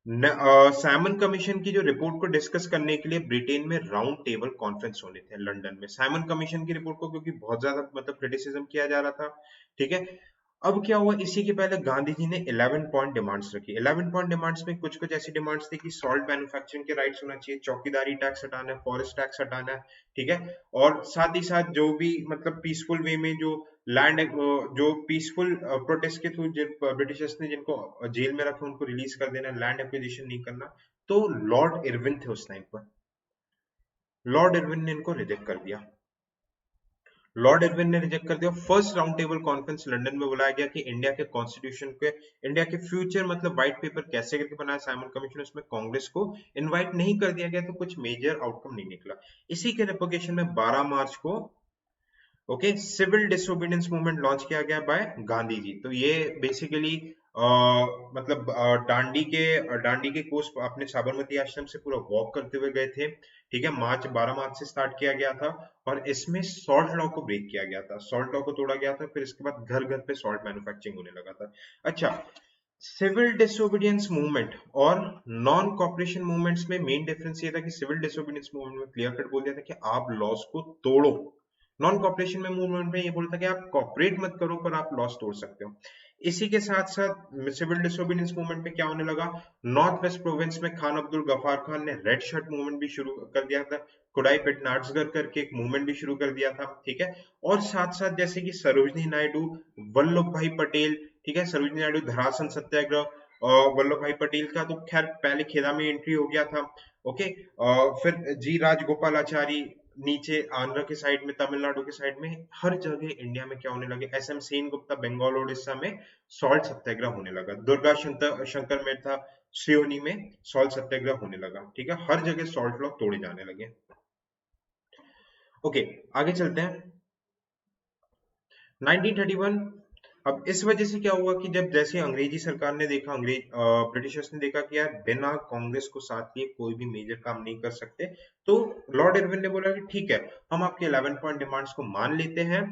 साइमन कमीशन की जो रिपोर्ट को डिस्कस करने के लिए ब्रिटेन में राउंड टेबल कॉन्फ्रेंस होने थे लंदन में, साइमन कमीशन की रिपोर्ट को क्योंकि बहुत ज्यादा मतलब क्रिटिसिज्म किया जा रहा था, ठीक है। अब क्या हुआ, इसी के पहले गांधी जी ने 11 पॉइंट डिमांड्स रखी। 11 पॉइंट डिमांड्स में कुछ कुछ ऐसी डिमांड्स थी कि सॉल्ट मैन्युफैक्चरिंग के राइट्स होना चाहिए, चौकीदारी टैक्स हटाना है, फॉरेस्ट टैक्स हटाना है, ठीक है, और साथ ही साथ जो भी मतलब पीसफुल वे में जो लैंड, जो पीसफुल प्रोटेस्ट के थ्रू ब्रिटिशर्स ने जिनको जेल में रखा उनको रिलीज कर देना, लैंड एक्विजिशन नहीं करना। तो लॉर्ड इरविन थे उस टाइम पर, लॉर्ड इरविन ने इनको रिजेक्ट कर दिया। लॉर्ड इरविन ने रिजेक्ट कर दिया। First round table conference London में बुलाया गया कि इंडिया के कॉन्स्टिट्यूशन के, इंडिया के फ्यूचर मतलब व्हाइट पेपर कैसे करके बनाया साइमन कमीशन, उसमें कांग्रेस को इनवाइट नहीं कर दिया गया, तो कुछ मेजर आउटकम नहीं निकला। इसी के रिपोर्टेशन में 12 मार्च को okay civil disobedience movement launch किया गया बाय गांधी जी। तो ये बेसिकली मतलब दांडी के कोस अपने साबरमती आश्रम से पूरा वॉक करते हुए गए थे। ठीक है, 12 मार्च से स्टार्ट किया गया था और इसमें सॉल्ट लॉ को ब्रेक किया गया था, सॉल्ट लॉ को तोड़ा गया था। फिर इसके बाद घर घर पे सॉल्ट मैन्युफैक्चरिंग होने लगा था। अच्छा, सिविल डिसोबीडियंस मूवमेंट और नॉन कॉपरेशन मूवमेंट्स में मेन डिफरेंस ये था कि सिविल डिसोबीडियंस मूवमेंट में क्लियर कट बोल दिया था कि आप लॉस को तोड़ो। नॉन कॉपरेशन में मूवमेंट में ये बोलता कि आप कॉपरेट मत करो पर आप लॉस तोड़ सकते हो। इसी के साथ साथ सिविल डिसोबीडियंस मूवमेंट में क्या होने लगा, नॉर्थ वेस्ट प्रोविंस में खान अब्दुल गफार खान ने रेड शर्ट मूवमेंट भी शुरू कर दिया था। कुडाई पेटनार्सगर करके एक मूवमेंट भी शुरू कर दिया था। ठीक है, और साथ साथ जैसे कि सरोजनी नायडू, वल्लभ भाई पटेल, ठीक है, सरोजनी नायडू धरासन सत्याग्रह और वल्लभ भाई पटेल का तो खैर पहले खेदा में एंट्री हो गया था। ओके, फिर जी राजगोपालाचारी नीचे आंध्र के साइड में, तमिलनाडु के साइड में, हर जगह इंडिया में क्या होने लगे, एसएम सेन गुप्ता बंगाल और उड़ीसा में सॉल्ट सत्याग्रह होने लगा। दुर्गा शंकर मेहता सियोनी में सॉल्ट सत्याग्रह होने लगा। ठीक है, हर जगह सॉल्ट लॉ तोड़े जाने लगे। ओके, आगे चलते हैं। 1931, अब इस वजह से क्या हुआ कि जब जैसे अंग्रेजी सरकार ने देखा, ब्रिटिशर्स ने देखा कि यार बिना कांग्रेस को साथ लिए कोई भी मेजर काम नहीं कर सकते, तो लॉर्ड इरविन ने बोला कि ठीक है, हम आपके 11 पॉइंट डिमांड्स को मान लेते हैं,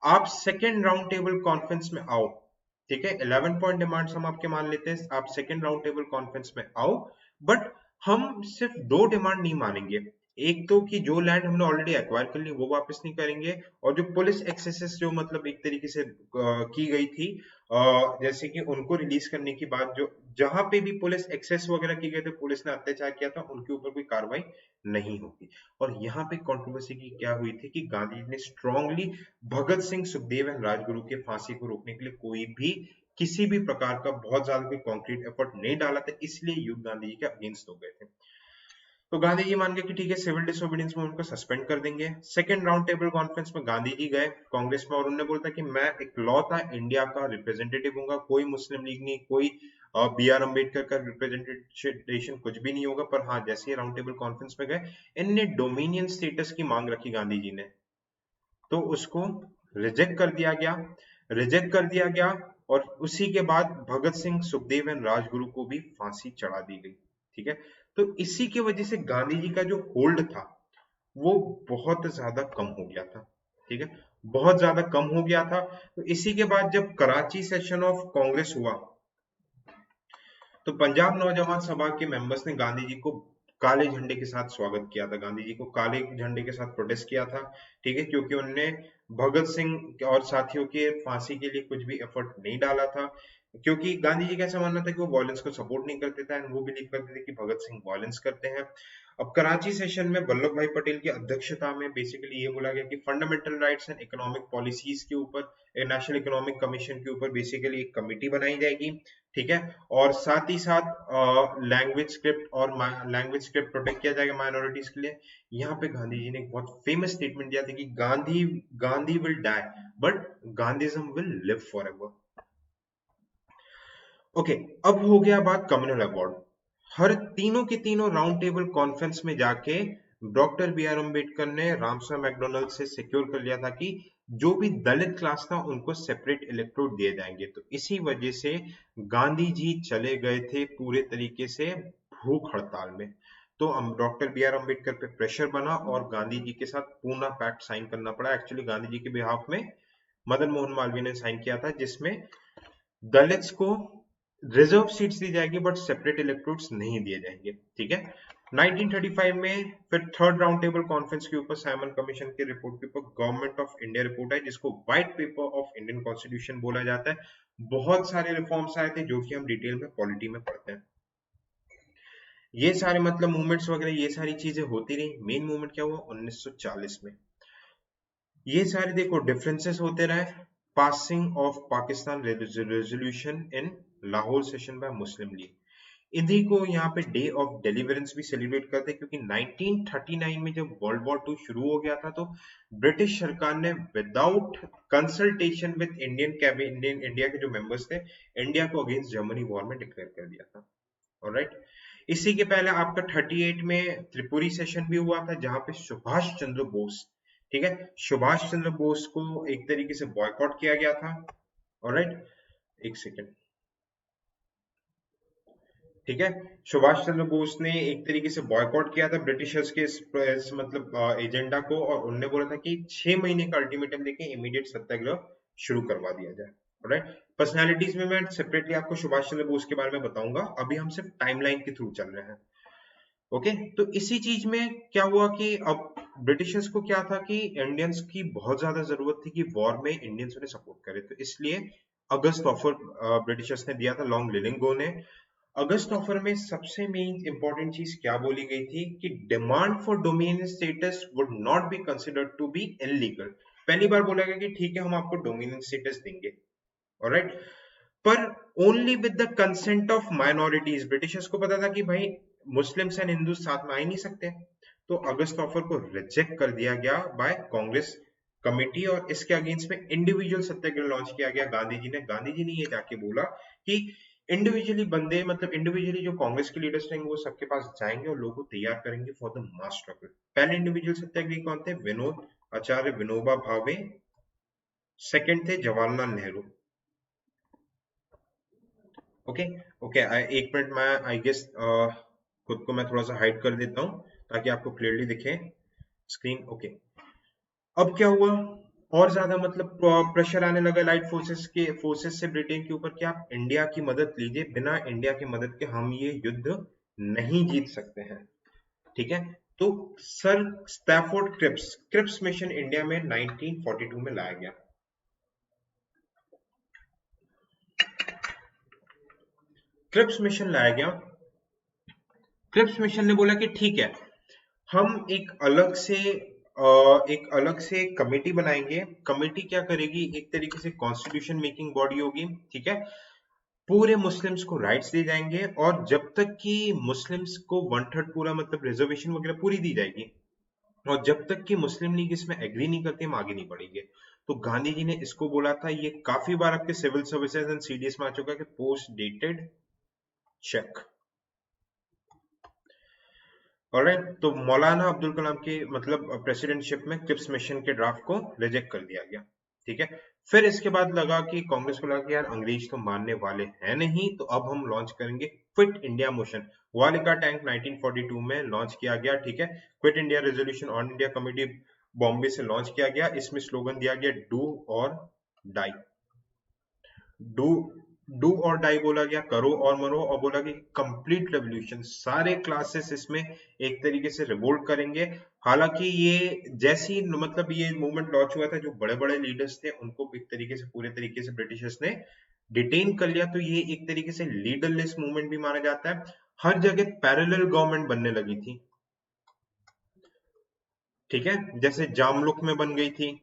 आप सेकेंड राउंड टेबल कॉन्फ्रेंस में आओ। ठीक है, 11 पॉइंट डिमांड्स हम आपके मान लेते हैं, आप सेकेंड राउंड टेबल कॉन्फ्रेंस में आओ, बट हम सिर्फ दो डिमांड नहीं मानेंगे। एक तो कि जो लैंड हमने ऑलरेडी एक्वायर कर ली वो वापस नहीं करेंगे, और जो पुलिस एक्सेसेस जो मतलब एक तरीके से की गई थी, जैसे कि उनको रिलीज करने की बात, जो जहां पे भी पुलिस एक्सेस वगैरह की गए थे, पुलिस ने अत्याचार किया था, उनके ऊपर कोई कार्रवाई नहीं होगी। और यहाँ पे कंट्रोवर्सी की क्या हुई थी कि गांधी जी ने स्ट्रांगली भगत सिंह, सुखदेव एंड राजगुरु के फांसी को रोकने के लिए कोई भी किसी भी प्रकार का बहुत ज्यादा कोई कॉन्क्रीट एफर्ट नहीं डाला था, इसलिए युद्ध गांधी जी के अगेंस्ट हो गए थे। तो गांधी जी मान गए कि ठीक है, सिविल डिसोबीडियंस मूवमेंट को सस्पेंड कर देंगे। सेकंड राउंड टेबल कॉन्फ्रेंस में गांधी जी गए कांग्रेस में, और उन्होंने बोला था कि मैं इकलौता इंडिया का रिप्रेजेंटेटिव हूँ, कोई मुस्लिम लीग नहीं, कोई बी आर अम्बेडकर का रिप्रेजेंटेशन कुछ भी नहीं होगा। पर हाँ, जैसे ही राउंड टेबल कॉन्फ्रेंस में गए, इनने डोमिनियन स्टेटस की मांग रखी गांधी जी ने, तो उसको रिजेक्ट कर दिया गया। और उसी के बाद भगत सिंह, सुखदेव एंड राजगुरु को भी फांसी चढ़ा दी गई। ठीक है, तो इसी की वजह से गांधी जी का जो होल्ड था वो बहुत ज्यादा कम हो गया था। ठीक है, बहुत ज्यादा कम हो गया था। तो इसी के बाद जब कराची सेशन ऑफ कांग्रेस हुआ, तो पंजाब नौजवान सभा के मेंबर्स ने गांधी जी को काले झंडे के साथ स्वागत किया था, गांधी जी को काले झंडे के साथ प्रोटेस्ट किया था। ठीक है, क्योंकि उन्होंने भगत सिंह और साथियों के फांसी के लिए कुछ भी एफर्ट नहीं डाला था, क्योंकि गांधी जी का ऐसा मानना था कि वो वायलेंस को सपोर्ट नहीं करते थे, वो बिलीव करते थे कि भगत सिंह वायलेंस करते हैं। अब कराची सेशन में वल्लभ भाई पटेल की अध्यक्षता में बेसिकली ये बोला गया कि fundamental rights and economic policies के ऊपर, नेशनल इकोनॉमिक कमीशन के ऊपर बेसिकली एक कमेटी बनाई जाएगी। ठीक है, और साथ ही साथ लैंग्वेज स्क्रिप्ट प्रोटेक्ट किया जाएगा माइनॉरिटीज के लिए। यहाँ पे गांधी जी ने एक बहुत फेमस स्टेटमेंट दिया था कि Gandhi Gandhi will die but Gandhism will live for ever. Okay, अब हो गया बात कम्युनल अवार्ड। हर तीनों के तीनों राउंड टेबल कॉन्फ्रेंस में जाके डॉक्टर बी आर अम्बेडकर ने रामसा मैकडोनल्ड से सिक्योर कर लिया था कि जो भी दलित क्लास था उनको सेपरेट इलेक्ट्रोड दिए जाएंगे। तो इसी वजह से गांधी जी चले गए थे पूरे तरीके से भूख हड़ताल में। तो डॉक्टर बी आर अम्बेडकर पे प्रेशर बना और गांधी जी के साथ पूना पैक्ट साइन करना पड़ा। एक्चुअली गांधी जी के बिहाफ में मदन मोहन मालवीय ने साइन किया था, जिसमें दलित्स को रिजर्व सीट्स दी जाएगी बट सेपरेट इलेक्ट्रोड्स नहीं दिए जाएंगे। ठीक है, 1935 में फिर थर्ड राउंड टेबल कॉन्फ्रेंस के ऊपर साइमन कमीशन की रिपोर्ट के ऊपर गवर्नमेंट ऑफ इंडिया रिपोर्ट है, जिसको white paper of Indian constitution बोला जाता है। बहुत सारे रिफॉर्म्स आए थे जो कि हम डिटेल में पॉलिटी में पढ़ते हैं। ये सारे मतलब मूवमेंट्स वगैरह ये सारी चीजें होती रही। मेन मूवमेंट क्या हुआ 1940 में, ये सारे देखो डिफरेंसेस होते रहे। Passing of Pakistan resolution in Lahore session bye Muslim league, इन्हीं को यहाँ पे डे ऑफ डिलीवरेंस भी सेलिब्रेट करते हैं, क्योंकि 1939 में जब वर्ल्ड वॉर 2 शुरू हो गया था तो ब्रिटिश सरकार ने विदाउट कंसल्टेशन विद इंडिया के जो मेंबर्स थे, इंडिया को अगेंस्ट जर्मनी वॉर में डिक्लेयर कर दिया था। ऑलराइट, इसी के पहले आपका 38 में त्रिपुरी सेशन भी हुआ था, जहां पे सुभाष चंद्र बोस, ठीक है, सुभाष चंद्र बोस को एक तरीके से बॉयकॉट किया गया था। ऑलराइट, एक सेकेंड। ठीक है। सुभाष चंद्र बोस ने एक तरीके से बॉयकॉट किया था ब्रिटिशर्स के इस मतलब एजेंडा को, और उन्होंने बोला था कि 6 महीने का अल्टीमेटम देके इमीडिएट सत्याग्रह शुरू करवा दिया जाए। राइट। पर्सनालिटीज में मैं सेपरेटली आपको सुभाष चंद्र बोस के बारे में बताऊंगा, अभी हम सिर्फ टाइमलाइन के थ्रू चल रहे हैं। ओके, तो इसी चीज में क्या हुआ कि अब ब्रिटिशर्स को क्या था कि इंडियंस की बहुत ज्यादा जरूरत थी कि वॉर में इंडियंस उन्हें सपोर्ट करे, तो इसलिए अगस्त ऑफर ब्रिटिशर्स ने दिया था लॉन्ग लिलिंगो ने। अगस्त ऑफर में सबसे मेन इंपॉर्टेंट चीज क्या बोली गई थी कि demand for dominion status would not be considered to be illegal. पहली बार बोला गया कि ठीक है हम आपको डोमिनियन स्टेटस देंगे, ऑलराइट, पर only with the consent of minorities. Britishers को पता था कि भाई मुस्लिम्स एंड हिंदू साथ में आ ही नहीं सकते, तो अगस्त ऑफर को रिजेक्ट कर दिया गया बाय कांग्रेस कमेटी, और इसके अगेंस्ट में इंडिविजुअल सत्याग्रह लॉन्च किया गया गांधी जी ने ये जाके बोला कि इंडिविजुअली बंदे मतलब इंडिविजुअली जो कांग्रेस के लीडर्स रहेंगे वो सबके पास जाएंगे और लोगों को तैयार करेंगे फॉर द मास स्ट्रगल। पहले इंडिविजुअल सत्याग्रही कौन थे? विनोद आचार्य विनोबा भावे, सेकंड थे जवाहरलाल नेहरू। ओके, ओके, एक मिनट मैं आई गेस खुद को मैं थोड़ा सा हाइड कर देता हूँ ताकि आपको क्लियरली दिखे स्क्रीन। ओके, अब क्या हुआ, और ज्यादा मतलब प्रेशर आने लगा लाइट फोर्सेस से ब्रिटेन के ऊपर कि आप इंडिया की मदद लीजिए, बिना इंडिया की मदद के हम ये युद्ध नहीं जीत सकते हैं। ठीक है, तो sir Stafford Cripps Cripps mission India में 1942 में लाया गया। क्रिप्स मिशन लाया गया। क्रिप्स मिशन ने बोला कि ठीक है हम एक अलग से कमेटी बनाएंगे। कमेटी क्या करेगी, एक तरीके से कॉन्स्टिट्यूशन मेकिंग बॉडी होगी। ठीक है, पूरे मुस्लिम्स को राइट्स दिए जाएंगे, और जब तक कि मुस्लिम्स को 1/3 पूरा मतलब रिजर्वेशन वगैरह पूरी दी जाएगी, और जब तक कि मुस्लिम लीग इसमें एग्री नहीं करती हम आगे नहीं बढ़ेंगे। तो गांधी जी ने इसको बोला था, ये काफी बार आपके सिविल सर्विसेज एंड सीडीएस में आ चुका है कि पोस्ट डेटेड चेक। ऑलराइट, तो मौलाना अब्दुल कलाम के मतलब प्रेसिडेंटशिप में क्रिप्स मिशन के ड्राफ्ट को रिजेक्ट कर दिया गया। ठीक है, फिर इसके बाद लगा कि कांग्रेस को लगा कि यार अंग्रेज तो मानने वाले हैं नहीं, तो अब हम लॉन्च करेंगे क्विट इंडिया मोशन। वालिका टैंक 1942 में लॉन्च किया गया। ठीक है, quit India resolution on India committee Bombay से लॉन्च किया गया। इसमें स्लोगन दिया गया डू और डाई। डू डू और डाई बोला गया, करो और मरो, और बोला कि कंप्लीट रेवोल्यूशन, सारे क्लासेस इसमें एक तरीके से रिवोल्ट करेंगे। हालांकि ये जैसी मतलब ये मूवमेंट लॉन्च हुआ था, जो बड़े बड़े लीडर्स थे उनको एक तरीके से पूरे तरीके से ब्रिटिशर्स ने डिटेन कर लिया, तो ये एक तरीके से लीडरलेस मूवमेंट भी माना जाता है। हर जगह पैरेलल गवर्नमेंट बनने लगी थी। ठीक है, जैसे जामलुक में बन गई थी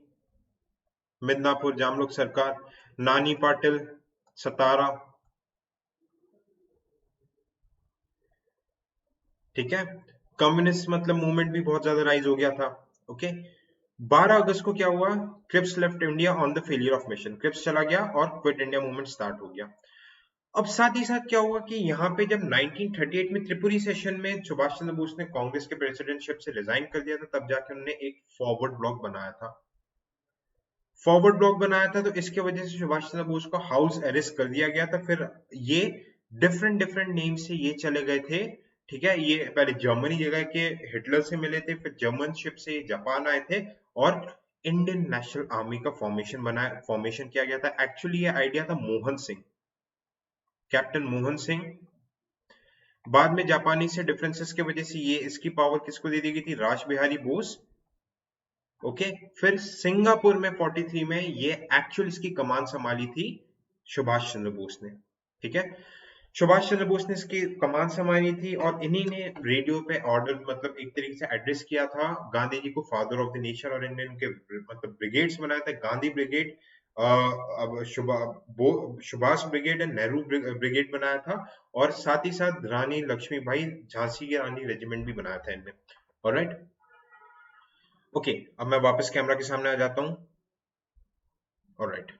मिदनापुर जामलुक सरकार, नानी पाटिल सतारा। ठीक है, कम्युनिस्ट मतलब मूवमेंट भी बहुत ज्यादा राइज हो गया था। ओके, 12 अगस्त को क्या हुआ, Cripps left India on the failure of mission. Cripps चला गया और क्विट इंडिया मूवमेंट स्टार्ट हो गया। अब साथ ही साथ क्या हुआ कि यहाँ पे जब 1938 में त्रिपुरी सेशन में सुभाष चंद्र बोस ने कांग्रेस के प्रेसिडेंटशिप से रिजाइन कर दिया था, तब जाके उन्होंने एक फॉरवर्ड ब्लॉक बनाया था। फॉरवर्ड ब्लॉक बनाया था, तो इसके वजह से सुभाष चंद्र बोस को हाउस अरेस्ट कर दिया गया था। फिर ये डिफरेंट डिफरेंट नेम से ये चले गए थे। ठीक है, ये पहले जर्मनी जगह के हिटलर से मिले थे, फिर जर्मन शिप से जापान आए थे, और इंडियन नेशनल आर्मी का फॉर्मेशन किया गया था। एक्चुअली ये आइडिया था मोहन सिंह, कैप्टन मोहन सिंह। बाद में जापानी से डिफरेंसेस की वजह से ये इसकी पावर किसको दे दी गई थी, राज बिहारी बोस। ओके, फिर सिंगापुर में 43 में ये एक्चुअल इसकी कमान संभाली थी सुभाष चंद्र बोस ने। ठीक है, सुभाष चंद्र बोस ने इसकी कमान संभाली थी, और इन्हीं ने रेडियो पे ऑर्डर मतलब एक तरीके से एड्रेस किया था गांधी जी को फादर ऑफ द नेशन, और इन्होंने उनके मतलब ब्रिगेड्स बनाए थे, गांधी ब्रिगेड, अब Subhash brigade and Nehru brigade बनाया था, और साथ ही साथ रानी लक्ष्मीबाई झांसी की रानी रेजिमेंट भी बनाया था इनने। ऑलराइट, ओके, अब मैं वापस कैमरा के सामने आ जाता हूँ। ऑलराइट,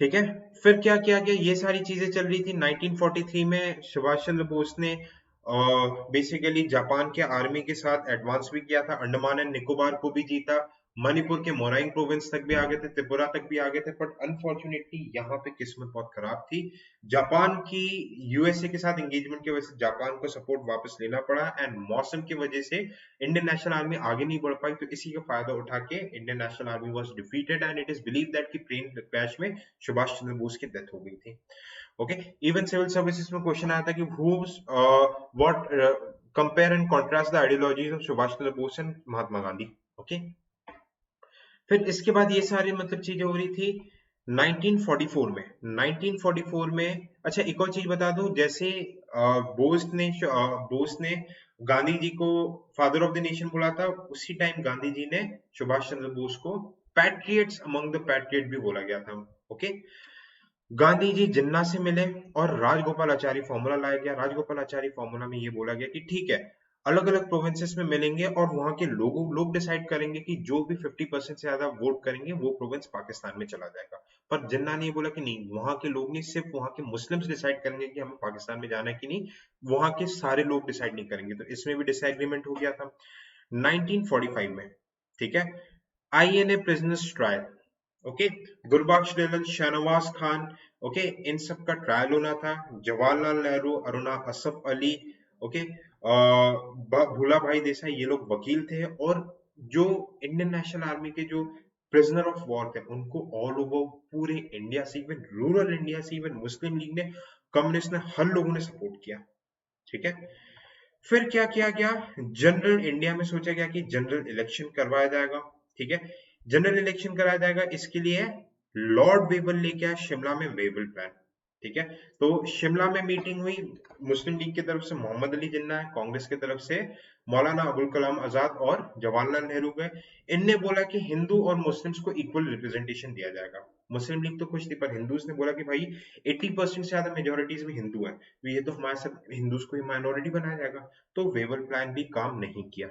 ठीक है, फिर क्या किया गया, ये सारी चीजें चल रही थी। 1943 में सुभाष चंद्र बोस ने बेसिकली जापान के आर्मी के साथ एडवांस भी किया था, अंडमान एंड निकोबार को भी जीता, मणिपुर के मोराइंग प्रोविंस तक भी आ गए थे, त्रिपुरा तक भी आ गए थे, बट अनफॉर्चुनेटली यहाँ पे किस्मत बहुत खराब थी। जापान की यूएसए के साथ एंगेजमेंट की वजह से जापान को सपोर्ट वापस लेना पड़ा, एंड मौसम की वजह से इंडियन नेशनल आर्मी आगे नहीं बढ़ पाई। तो इसी का फायदा उठा के Indian national army was defeated, and it is believe that कि प्लेन क्रैश में सुभाष चंद्र बोस की डेथ हो गई थी। ओके, इवन सिविल सर्विसेज में क्वेश्चन आया था कि who's what compare and contrast the ideologies of Subhash Chandra Bose and Mahatma Gandhi. Okay, फिर इसके बाद ये सारी मतलब चीजें हो रही थी 1944 में। 1944 में अच्छा एक और चीज बता दूं, जैसे बोस ने गांधी जी को फादर ऑफ द नेशन बोला था, उसी टाइम गांधी जी ने सुभाष चंद्र बोस को पैट्रियट्स अमंग द पैट्रियट भी बोला गया था। ओके, गांधी जी जिन्ना से मिले और राजगोपालाचारी फॉर्मूला लाया गया। राजगोपालाचारी फॉर्मूला में ये बोला गया कि ठीक है, अलग अलग प्रोविंसेस में मिलेंगे और वहां के लोग डिसाइड करेंगे कि जो भी 50% से ज्यादा वोट करेंगे वो प्रोविंस पाकिस्तान में चला जाएगा। पर जिन्ना ने बोला कि नहीं, वहां के लोग नहीं, सिर्फ वहां के मुस्लिम्स डिसाइड करेंगे कि हमें पाकिस्तान में जाना है कि नहीं, वहां के सारे लोग डिसाइड नहीं करेंगे। तो इसमें भी डिसएग्रीमेंट हो गया था 1945 में। ठीक है, INA prisoners trial. Okay, Gurbaksh Begum, Shahnawaz Khan, okay, इन सब का ट्रायल होना था। जवाहरलाल नेहरू, अरुणा असफ अली, ओके, भूला भाई देसाई, ये लोग वकील थे। और जो इंडियन नेशनल आर्मी के जो प्रिजनर ऑफ वॉर थे उनको ऑल ओवर पूरे इंडिया से, इवन रूरल इंडिया से, इवन मुस्लिम लीग ने, कम्युनिस्ट ने, हर लोगों ने सपोर्ट किया। ठीक है, फिर क्या किया गया, जनरल इंडिया में सोचा गया कि जनरल इलेक्शन करवाया जाएगा। ठीक है, जनरल इलेक्शन कराया जाएगा, इसके लिए लॉर्ड वेवल लेके आया शिमला में वेवल प्लान। ठीक है, तो शिमला में मीटिंग हुई, मुस्लिम लीग की तरफ से मोहम्मद अली जिन्ना है, कांग्रेस की तरफ से मौलाना अबुल कलाम आजाद और जवाहरलाल नेहरू गए। इनने बोला कि हिंदू और मुस्लिम्स को इक्वल रिप्रेजेंटेशन दिया जाएगा। मुस्लिम लीग तो खुश थी, पर हिंदूज ने बोला कि भाई 80% से ज्यादा मेजोरिटीज में हिंदू है, तो ये तो हमारे सब हिंदूज को ही माइनॉरिटी बनाया जाएगा। तो वेवल प्लान भी काम नहीं किया।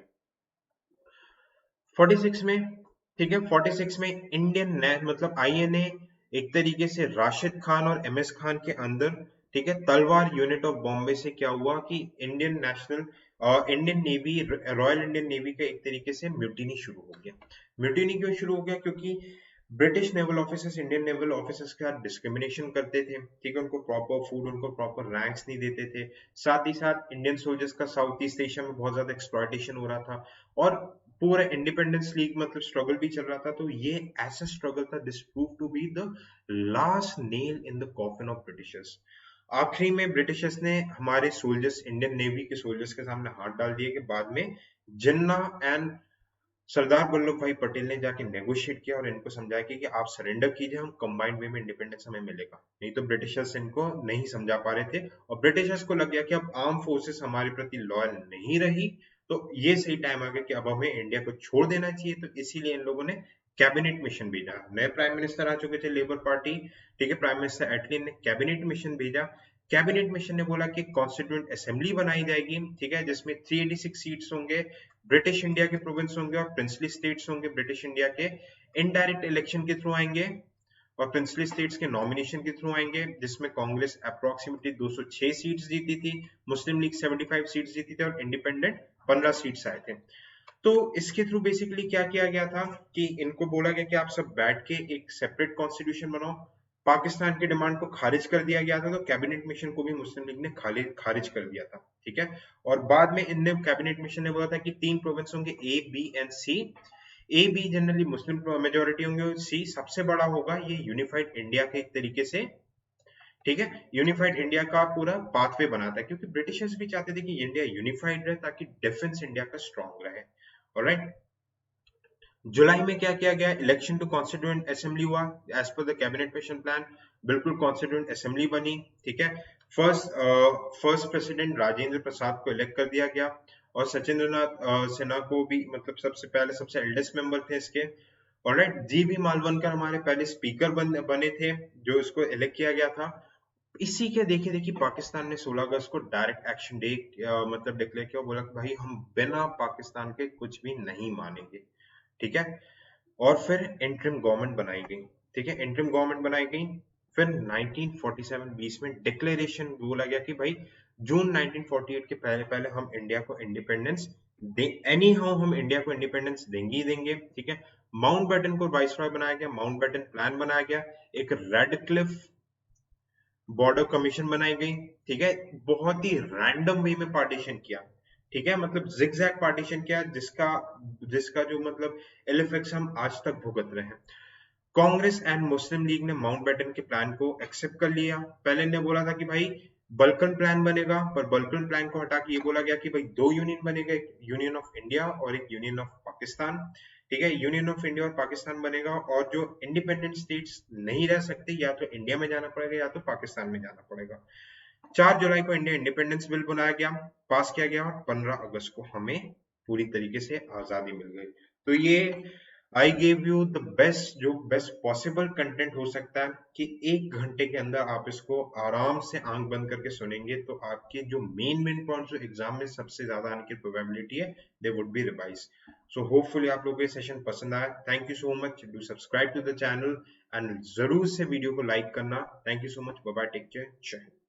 46 में, ठीक है, 46 में इंडियन मतलब आईएनए एक तरीके से राशिद खान और एमएस खान के अंदर, ठीक है, तलवार यूनिट ऑफ बॉम्बे से क्या हुआ कि Indian navy, royal Indian navy का एक तरीके से म्यूटिनी शुरू हो गया। म्यूटिनी क्यों शुरू हो गया, क्योंकि British naval officers Indian naval officers के साथ डिस्क्रिमिनेशन करते थे। ठीक है, उनको प्रॉपर फूड, उनको प्रॉपर रैंक्स नहीं देते थे। साथ ही साथ इंडियन सोल्जर्स का साउथ ईस्ट एशिया में बहुत ज्यादा एक्सप्लॉयटेशन हो रहा था, और पूरा इंडिपेंडेंस लीग मतलब स्ट्रगल भी चल रहा था। तो ये ऐसा स्ट्रगल था, this prove to be the last nail in the coffin of Britishers. आखिरी में ब्रिटिशर्स ने हमारे सोल्जर्स, इंडियन नेवी के सोल्जर्स के सामने हाथ डाल दिए कि बाद में जिन्ना एंड सरदार वल्लभ भाई पटेल ने जाके नेगोशिएट किया और इनको समझाया कि आप सरेंडर कीजिए, हम कंबाइंड वे में इंडिपेंडेंस हमें मिलेगा। नहीं तो ब्रिटिशर्स इनको नहीं समझा पा रहे थे, और ब्रिटिशर्स को लग गया कि अब आर्म फोर्सेस हमारे प्रति लॉयल नहीं रही, तो ये सही टाइम आ गया कि अब हमें इंडिया को छोड़ देना चाहिए। तो इसीलिए इन लोगों ने कैबिनेट मिशन भेजा। नए प्राइम मिनिस्टर आ चुके थे लेबर पार्टी, ठीक है, प्राइम मिनिस्टर एटली ने कैबिनेट मिशन भेजा। कैबिनेट मिशन ने बोला कि कॉन्स्टिट्यूएंट असेंबली बनाई जाएगी, ठीक है, जिसमें 386 सीट्स होंगे, ब्रिटिश इंडिया के प्रोविंस होंगे और प्रिंसली स्टेट्स होंगे। ब्रिटिश इंडिया के इनडायरेक्ट इलेक्शन के थ्रू आएंगे और प्रिंसली स्टेट्स के नॉमिनेशन के थ्रू आएंगे, जिसमें कांग्रेस अप्रोक्सीमेटली 206 सीट्स जीती थी, मुस्लिम लीग 75 सीट्स जीती थी और इंडिपेंडेंट 15 सीट्स आए थे। तो इसके थ्रू बेसिकली क्या किया गया था कि इनको बोला गया कि आप सब बैठ के एक सेपरेट कॉन्स्टिट्यूशन बनाओ। पाकिस्तान की डिमांड को खारिज कर दिया गया था, तो कैबिनेट मिशन को भी मुस्लिम लीग ने खारिज कर दिया था। ठीक है, और बाद में इनने कैबिनेट मिशन ने बोला था कि 3 प्रोविंस होंगे, A, B and C. A, B generally Muslim majority होंगे और सी सबसे बड़ा होगा, ये यूनिफाइड इंडिया के एक तरीके से, ठीक है, यूनिफाइड इंडिया का पूरा पाथवे बनाता है, क्योंकि ब्रिटिशर्स भी चाहते थे कि इंडिया यूनिफाइड रहे ताकि डिफेंस इंडिया का स्ट्रांग रहे। ऑलराइट, जुलाई में क्या किया गया, इलेक्शन टू कॉन्स्टिट्यूएंट असेंबली हुआ as per the cabinet mission plan. बिल्कुल कॉन्स्टिट्यूएंट असेंबली बनी। ठीक है, फर्स्ट प्रेसिडेंट राजेंद्र प्रसाद को इलेक्ट कर दिया गया, और सचिंद्र नाथ सिन्हा को भी, मतलब सबसे पहले सबसे एल्डेस्ट मेंबर थे इसके। ऑलराइट, जी बी मालवनकर हमारे पहले स्पीकर बने थे, जो इसको इलेक्ट किया गया था। इसी के देखे देखी पाकिस्तान ने 16 अगस्त को डायरेक्ट एक्शन डे मतलब डिक्लेयर किया, बोला कि भाई हम बिना पाकिस्तान के कुछ भी नहीं मानेंगे। ठीक है, और फिर इंटरिम गवर्नमेंट बनाई गई। ठीक है, इंटरिम गवर्नमेंट बनाई गई। फिर 1947 20 में डिक्लेरेशन बोला गया कि भाई जून 1948 के पहले पहले हम इंडिया को इंडिपेंडेंस एनी हाउ हम इंडिया को इंडिपेंडेंस देंगे ही देंगे, ठीक है। माउंटबेटन को वाइसरॉय बनाया गया, माउंटबेटन प्लान बनाया गया, एक रेडक्लिफ बॉर्डर कमीशन बनाई गई, ठीक है। बहुत ही रैंडम वे में पार्टीशन किया, ठीक है, मतलब जिगजैग पार्टीशन किया, जिसका जिसका जो मतलब इल इफेक्ट्स हम आज तक भुगत रहे हैं। कांग्रेस एंड मुस्लिम लीग ने माउंटबेटन के प्लान को एक्सेप्ट कर लिया। पहले ने बोला था कि भाई बल्कन प्लान बनेगा, पर बल्कन प्लान को हटा के ये बोला गया कि भाई दो यूनियन बनेगा, एक यूनियन ऑफ इंडिया और एक यूनियन ऑफ पाकिस्तान, ठीक है। यूनियन ऑफ इंडिया और पाकिस्तान बनेगा, और जो इंडिपेंडेंट स्टेट्स नहीं रह सकते, या तो इंडिया में जाना पड़ेगा या तो पाकिस्तान में जाना पड़ेगा। 4 जुलाई को इंडिया इंडिपेंडेंस बिल बनाया गया, पास किया गया, और 15 अगस्त को हमें पूरी तरीके से आजादी मिल गई। तो ये I gave you the best, जो बेस्ट पॉसिबल कंटेंट हो सकता है, कि 1 घंटे के अंदर आप इसको आराम से आंख बंद करके सुनेंगे तो आपके जो मेन पॉइंट्स जो एग्जाम में सबसे ज्यादा आने की प्रोबेबिलिटी है, they would be revise. So hopefully आप लोगों को ये सेशन पसंद आया। Thank you so much, do subscribe to the channel and जरूर से वीडियो को लाइक करना। Thank you so much, bye bye, take care, जय हिंद।